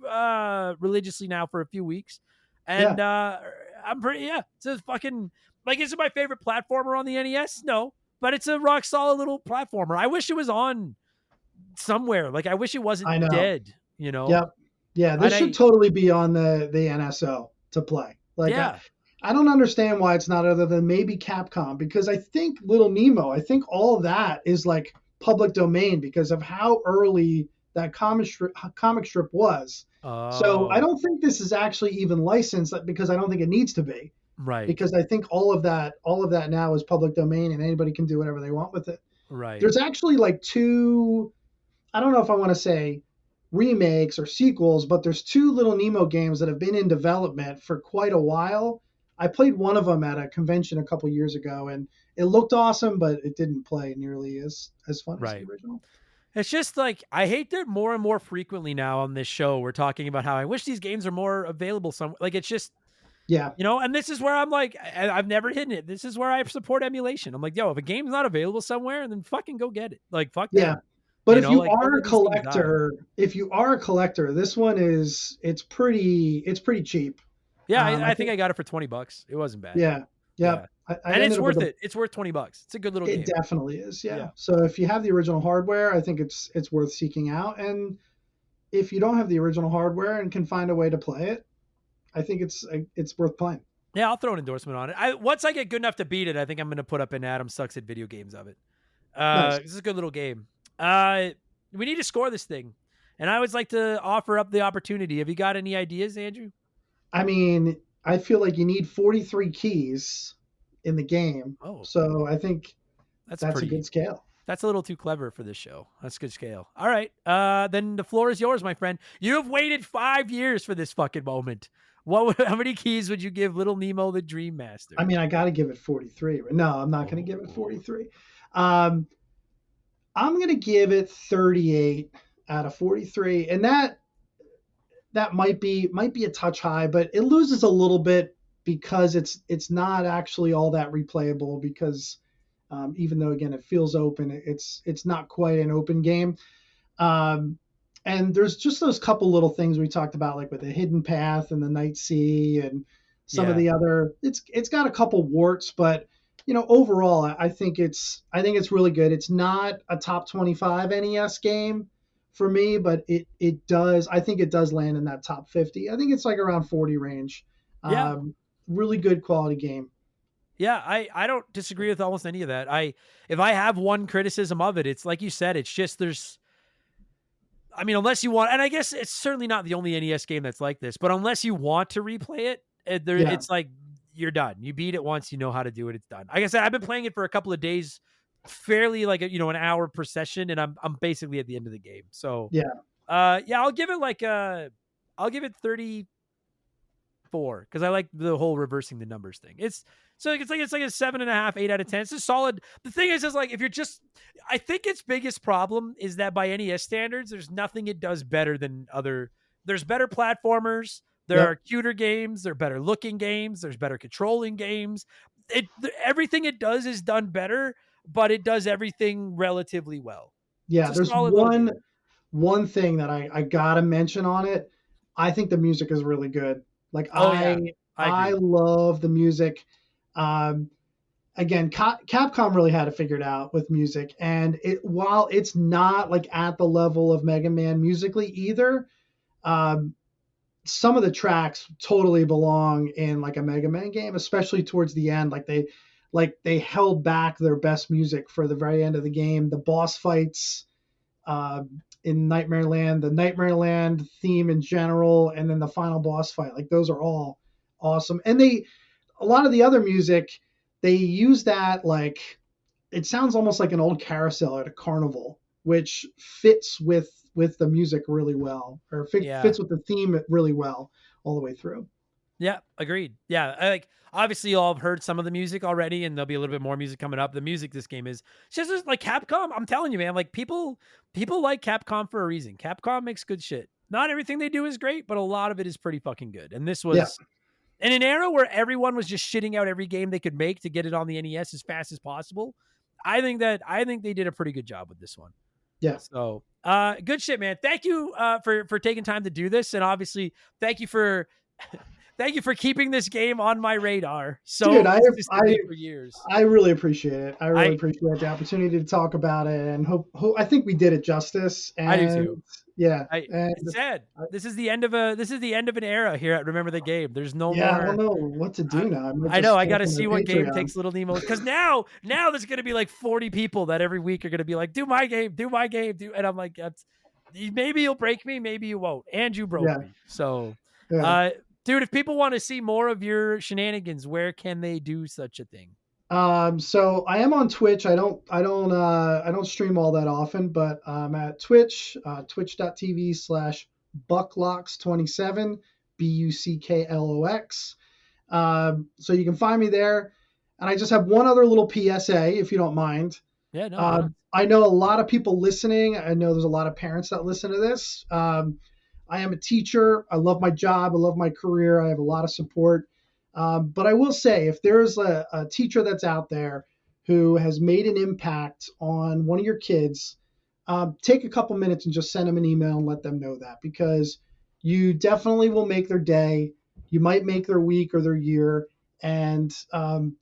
S1: religiously now for a few weeks. And I'm it's a fucking, like, is it my favorite platformer on the NES? No, but it's a rock solid little platformer. I wish it was on somewhere. Like, I wish it wasn't
S6: I know.
S1: dead, you know?
S6: Yep. Yeah, this should totally be on the NSO to play. Like,
S1: yeah.
S6: I don't understand why it's not other than maybe Capcom, because I think Little Nemo, I think all of that is like public domain because of how early that comic strip was. So I don't think this is actually even licensed because I don't think it needs to be.
S1: Right.
S6: Because I think all of that now is public domain and anybody can do whatever they want with it.
S1: Right.
S6: There's actually like two, I don't know if I want to say remakes or sequels, but there's two Little Nemo games that have been in development for quite a while. I played one of them at a convention a couple years ago, and it looked awesome, but it didn't play nearly as fun as the original.
S1: It's just like, I hate that more and more frequently now on this show, we're talking about how I wish these games are more available somewhere. Like, it's just,
S6: yeah,
S1: you know, and this is where I'm like, I've never hidden it. This is where I support emulation. I'm like, yo, if a game's not available somewhere, then fucking go get it. Like, fuck that.
S6: But if you are a collector, this one it's pretty cheap.
S1: Yeah, I think I got it for $20. It wasn't bad.
S6: Yeah.
S1: And it's worth it. It's worth $20. It's a good little game.
S6: It definitely is. Yeah. So if you have the original hardware, I think it's worth seeking out. And if you don't have the original hardware and can find a way to play it, I think it's worth playing.
S1: Yeah, I'll throw an endorsement on it. Once I get good enough to beat it, I think I'm going to put up an Adam Sucks at Video Games of it.
S6: Nice.
S1: This is a good little game. We need to score this thing. And I always like to offer up the opportunity. Have you got any ideas, Andrew?
S6: I mean, I feel like you need 43 keys in the game.
S1: Oh.
S6: So I think that's a good scale.
S1: That's a little too clever for this show. That's a good scale. All right. Then the floor is yours, my friend. You have waited 5 years for this fucking moment. How many keys would you give Little Nemo the Dream Master?
S6: I mean, I got to give it 43. No, I'm not going to give it 43. I'm going to give it 38 out of 43. And that might be a touch high, but it loses a little bit because it's not actually all that replayable because even though, again, it feels open, it's not quite an open game. And there's just those couple little things we talked about, like with the hidden path and the night sea and some of the other, it's got a couple warts, but you know, overall, I think it's really good. It's not a top 25 NES game for me, but I think it does land in that top 50. I think it's like around 40 range. Really good quality game.
S1: Yeah, I don't disagree with almost any of that. If I have one criticism of it, it's like you said, it's just unless you want, and I guess it's certainly not the only NES game that's like this, but unless you want to replay it, it's like you're done. You beat it once, you know how to do it, it's done. Like I said, I've been playing it for a couple of days, fairly like an hour per session, and I'm basically at the end of the game. So I'll give it 34 because I like the whole reversing the numbers thing. It's like a 7.5, 8 out of 10. It's a solid. The thing is like I think its biggest problem is that by NES standards, there's nothing it does better than other. There's better platformers. There are cuter games. There are better looking games. There's better controlling games. Everything it does is done better, but it does everything relatively well.
S6: Yeah, there's one thing that I gotta mention on it. I think the music is really good. Like I love the music. Again, Capcom really had it figured out with music, and while it's not like at the level of Mega Man musically either, some of the tracks totally belong in like a Mega Man game, especially towards the end. Like they held back their best music for the very end of the game. The boss fights in Nightmare Land, the Nightmare Land theme in general, and then the final boss fight. Like those are all awesome. And a lot of the other music, they use that, like it sounds almost like an old carousel at a carnival, which fits with the music really well, or fits with the theme really well all the way through.
S1: Yeah, agreed. Yeah, obviously you all have heard some of the music already, and there'll be a little bit more music coming up. The music this game is just like Capcom. I'm telling you, man, like people like Capcom for a reason. Capcom makes good shit. Not everything they do is great, but a lot of it is pretty fucking good. And this
S6: Yeah.
S1: was in an era where everyone was just shitting out every game they could make to get it on the NES as fast as possible. I think they did a pretty good job with this one.
S6: Yeah.
S1: So, good shit, man. Thank you for taking time to do this, and obviously, thank you for keeping this game on my radar. So,
S6: Dude,
S1: consistently for years.
S6: I really appreciate it. I really appreciate the opportunity to talk about it, and hope I think we did it justice. And
S1: I do too.
S6: Yeah,
S1: It's sad. This is the end of an era here at Remember the Game. There's no more.
S6: I don't know what to do now.
S1: I know. I got to see what game takes Little Nemo, because now there's going to be like 40 people that every week are going to be like, do my game, and I'm like, maybe you'll break me, maybe you won't, and you broke me. So, dude, if people want to see more of your shenanigans, where can they do such a thing?
S6: So I am on Twitch. I don't stream all that often, but I'm at Twitch, twitch.tv/Bucklox27, BUCKLOX. So you can find me there. And I just have one other little PSA, if you don't mind.
S1: Yeah, no.
S6: I know a lot of people listening. I know there's a lot of parents that listen to this. I am a teacher. I love my job. I love my career. I have a lot of support. But I will say, if there's a teacher that's out there who has made an impact on one of your kids, take a couple minutes and just send them an email and let them know that, because you definitely will make their day. You might make their week or their year. And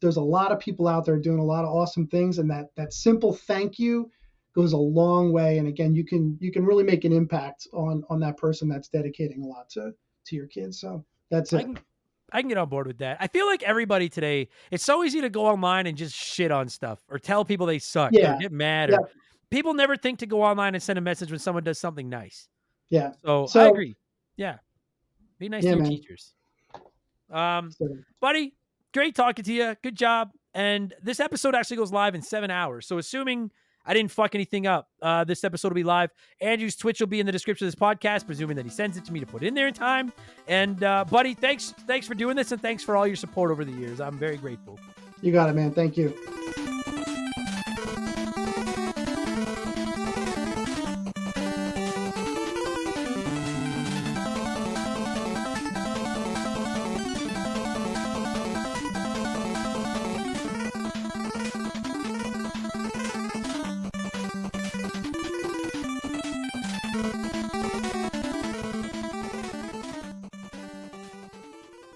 S6: there's a lot of people out there doing a lot of awesome things. And that simple thank you goes a long way. And again, you can really make an impact on that person that's dedicating a lot to your kids. So that's it.
S1: I can get on board with that. I feel like everybody today, it's so easy to go online and just shit on stuff or tell people they suck or get mad. Or people never think to go online and send a message when someone does something nice.
S6: Yeah.
S1: So I agree. Yeah. Be nice to your teachers. Buddy, great talking to you. Good job. And this episode actually goes live in 7 hours. So assuming I didn't fuck anything up, this episode will be live. Andrew's Twitch will be in the description of this podcast, presuming that he sends it to me to put in there in time. And buddy, thanks for doing this, and thanks for all your support over the years. I'm very grateful.
S6: You got it, man. Thank you.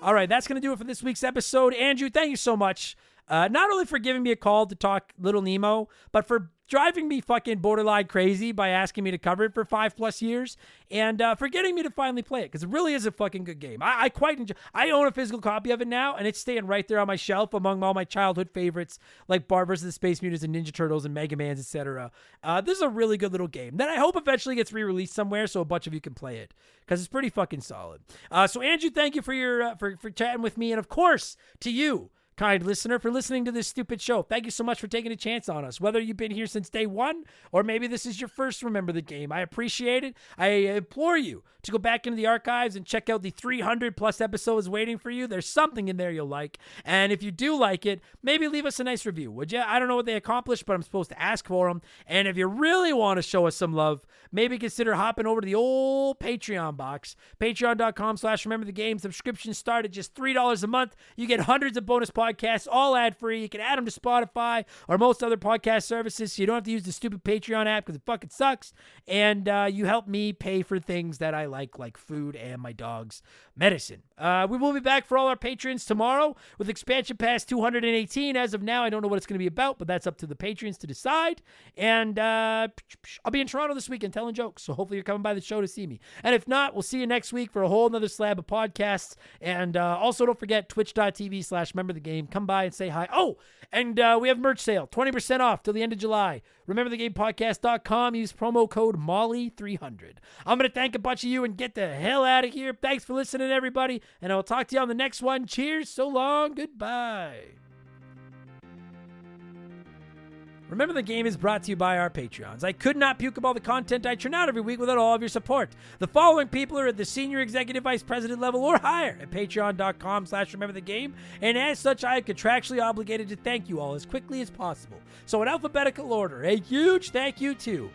S1: All right, that's going to do it for this week's episode. Andrew, thank you so much. Not only for giving me a call to talk Little Nemo, but for driving me fucking borderline crazy by asking me to cover it for 5+ years, and for getting me to finally play it, because it really is a fucking good game. I quite enjoy. I own a physical copy of it now, and it's staying right there on my shelf among all my childhood favorites, like Bart vs. the Space Mutants and Ninja Turtles and Mega Mans, etc. This is a really good little game that I hope eventually gets re-released somewhere so a bunch of you can play it, because it's pretty fucking solid. So Andrew, thank you for your for chatting with me, and of course to you, kind listener, for listening to this stupid show. Thank you so much for taking a chance on us, whether you've been here since day one or maybe this is your first Remember the Game. I appreciate it. I implore you to go back into the archives and check out the 300+ episodes waiting for you. There's something in there you'll like, and if you do like it, maybe leave us a nice review, would you? I don't know what they accomplished, but I'm supposed to ask for them. And if you really want to show us some love, maybe consider hopping over to the old Patreon box, patreon.com/Remember the Game. Subscriptions start at just $3 a month. You get hundreds of bonus podcasts, all ad-free. You can add them to Spotify or most other podcast services, so you don't have to use the stupid Patreon app because it fucking sucks. And you help me pay for things that I like food and my dog's medicine. We will be back for all our patrons tomorrow with Expansion Pass 218. As of now, I don't know what it's going to be about, but that's up to the patrons to decide. And I'll be in Toronto this weekend telling jokes, so hopefully you're coming by the show to see me. And if not, we'll see you next week for a whole nother slab of podcasts. And also don't forget twitch.tv/Remember the Game. Come by and say hi. Oh, and we have merch sale, 20% off till the end of July. RememberTheGamePodcast.com. Use promo code Molly300. I'm going to thank a bunch of you and get the hell out of here. Thanks for listening, everybody, and I'll talk to you on the next one. Cheers, so long, goodbye. Remember the Game is brought to you by our Patreons. I could not puke up all the content I churn out every week without all of your support. The following people are at the senior executive vice president level or higher at patreon.com/Remember the Game, and as such, I am contractually obligated to thank you all as quickly as possible. So in alphabetical order, a huge thank you to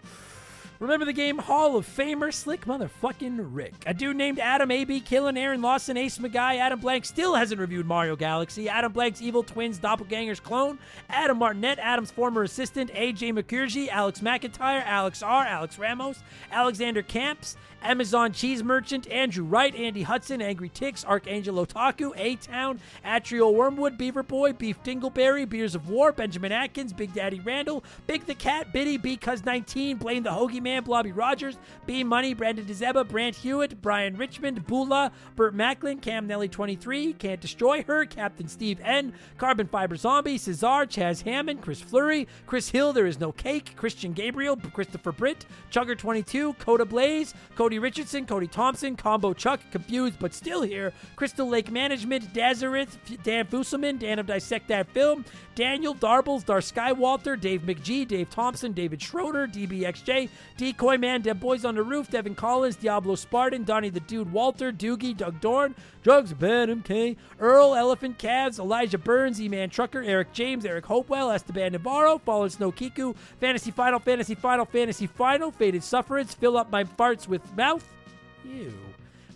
S1: Remember the Game Hall of Famer Slick Motherfucking Rick. A dude named Adam A.B. Killen, Aaron Lawson, Ace McGuy, Adam Blank still hasn't reviewed Mario Galaxy, Adam Blank's Evil Twins Doppelganger's clone, Adam Martinet, Adam's former assistant, A.J. McCurgy, Alex McIntyre, Alex R., Alex Ramos, Alexander Camps, Amazon Cheese Merchant, Andrew Wright, Andy Hudson, Angry Ticks, Archangel Otaku, A-Town, Atrial Wormwood, Beaver Boy, Beef Dingleberry, Beers of War, Benjamin Atkins, Big Daddy Randall, Big the Cat, Biddy, B-Cuz19, Blaine the Hoagie Man, Blobby Rogers, B Money, Brandon DeZeba, Brant Hewitt, Brian Richmond, Bula, Burt Macklin, Cam Nelly 23, Can't Destroy Her, Captain Steve N, Carbon Fiber Zombie, Cesar, Chaz Hammond, Chris Fleury, Chris Hill, There Is No Cake, Christian Gabriel, Christopher Britt, Chugger 22, Coda Blaze, Cody Richardson, Cody Thompson, Combo Chuck, Confused But Still Here, Crystal Lake Management, Dazarith, Dan Fuselman, Dan of Dissect That Film, Daniel, Darbles, Dar Skywalter, Dave McGee, Dave Thompson, David Schroeder, DBXJ, Decoy Man, Dead Boys on the Roof, Devin Collins, Diablo Spartan, Donnie the Dude, Walter, Doogie, Doug Dorn, Drugs Bad MK, Earl, Elephant Calves, Elijah Burns, E-Man Trucker, Eric James, Eric Hopewell, Esteban Navarro, Fallen Snow Kiku, Fantasy Final, Fantasy Final, Fantasy Final, Faded Sufferance, Fill Up My Farts with Mouth. Ew.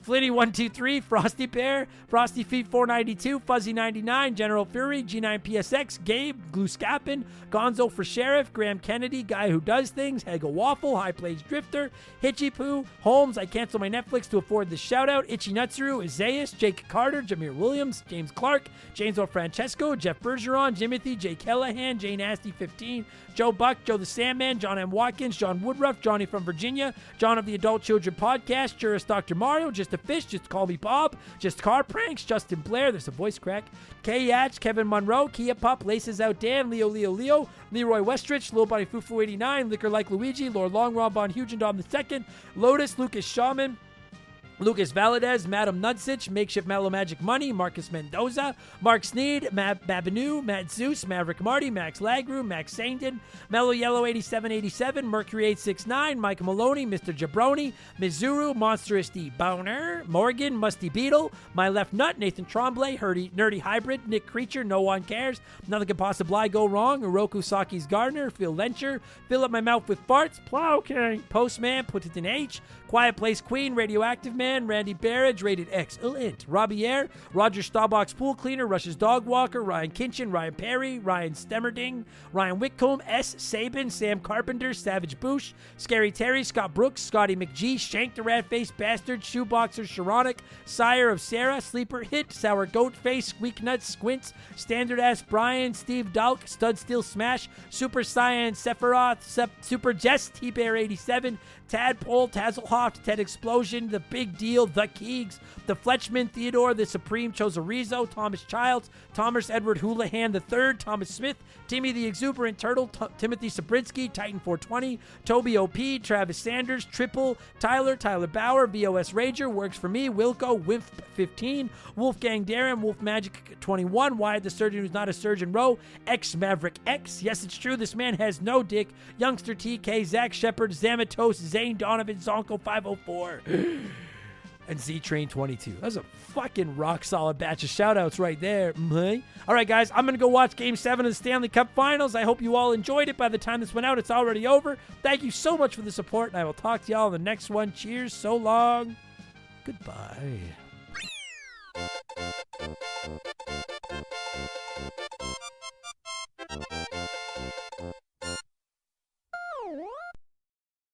S1: Flinny123, Frosty Bear, Frosty Feet 492, Fuzzy 99, General Fury, G9PSX, Gabe, Gluscapin, Gonzo for Sheriff, Graham Kennedy, Guy Who Does Things, Hegel Waffle, High Plays Drifter, Hitchy Poo, Holmes, I cancel my Netflix to afford this shout out, Itchy Nutsuru, Isaias, Jake Carter, Jameer Williams, James Clark, James O. Francesco, Jeff Bergeron, Jimothy, Jay Callahan, Jay Nasty 15, Joe Buck, Joe the Sandman, John M. Watkins, John Woodruff, Johnny from Virginia, John of the Adult Children Podcast, Juris Dr. Mario, Just a Fish, Just Call Me Bob, Just Car Pranks, Justin Blair, there's a voice crack, K. Yatch, Kevin Monroe, Kia Pup, Laces Out Dan, Leo, Leroy Westrich, Lil Body Fufu 89, Liquor Like Luigi, Lord Long, Ron Bon Hugendom II, Lotus, Lucas Shaman, Lucas Valadez, Madam Nudsich, Makeshift Mellow Magic Money, Marcus Mendoza, Mark Sneed, Babanu, Matt Zeus, Maverick Marty, Max Lagru, Max Saindon, Mellow Yellow 8787, Mercury 869, Mike Maloney, Mr. Jabroni, Mizuru, Monstrous D. Boner, Morgan, Musty Beetle, My Left Nut, Nathan Tremblay, Nerdy Hybrid, Nick Creature, No One Cares, Nothing Could Possibly Go Wrong, Oroku Saki's Gardener, Phil Lencher, Fill Up My Mouth with Farts, Plow King, Postman, Put It in H, Quiet Place Queen, Radioactive Man, Randy Barrage, Rated Excellent, Robbie Air, Roger Staubach's Pool Cleaner, Rush's Dog Walker, Ryan Kinchin, Ryan Perry, Ryan Stemmerding, Ryan Whitcomb, S. Sabin, Sam Carpenter, Savage Boosh, Scary Terry, Scott Brooks, Scotty McGee, Shank the Rat-Faced Bastard, Shoeboxer, Sharonic, Sire of Sarah, Sleeper Hit, Sour Goat Face, Squeak Nuts, Squints, Standard Ass Brian, Steve Dalk, Stud Steel Smash, Super Cyan, Sephiroth, Super Jess, T-Bear 87, Tadpole, Tazelhoft, Ted Explosion, The Big Deal, The Keegs, The Fletchman, Theodore, The Supreme, Chosorizo, Thomas Childs, Thomas Edward Houlihan III, Thomas Smith, Timmy the Exuberant Turtle, Timothy Sabrinsky, Titan 420, Toby OP, Travis Sanders, Triple, Tyler Bauer, VOS Rager, Works For Me, Wilco, Wimp 15, Wolfgang Darren, Wolf Magic 21, Wyatt the Surgeon Who's Not a Surgeon Row, X Maverick X, Yes It's True, This Man Has No Dick, Youngster TK, Zach Shepard, Zamatos, Zane Donovan, Zonko 504, and Z-Train 22. That's a fucking rock solid batch of shout outs right there. All right, guys, I'm going to go watch Game 7 of the Stanley Cup Finals. I hope you all enjoyed it. By the time this went out, it's already over. Thank you so much for the support, and I will talk to y'all in the next one. Cheers, so long, goodbye.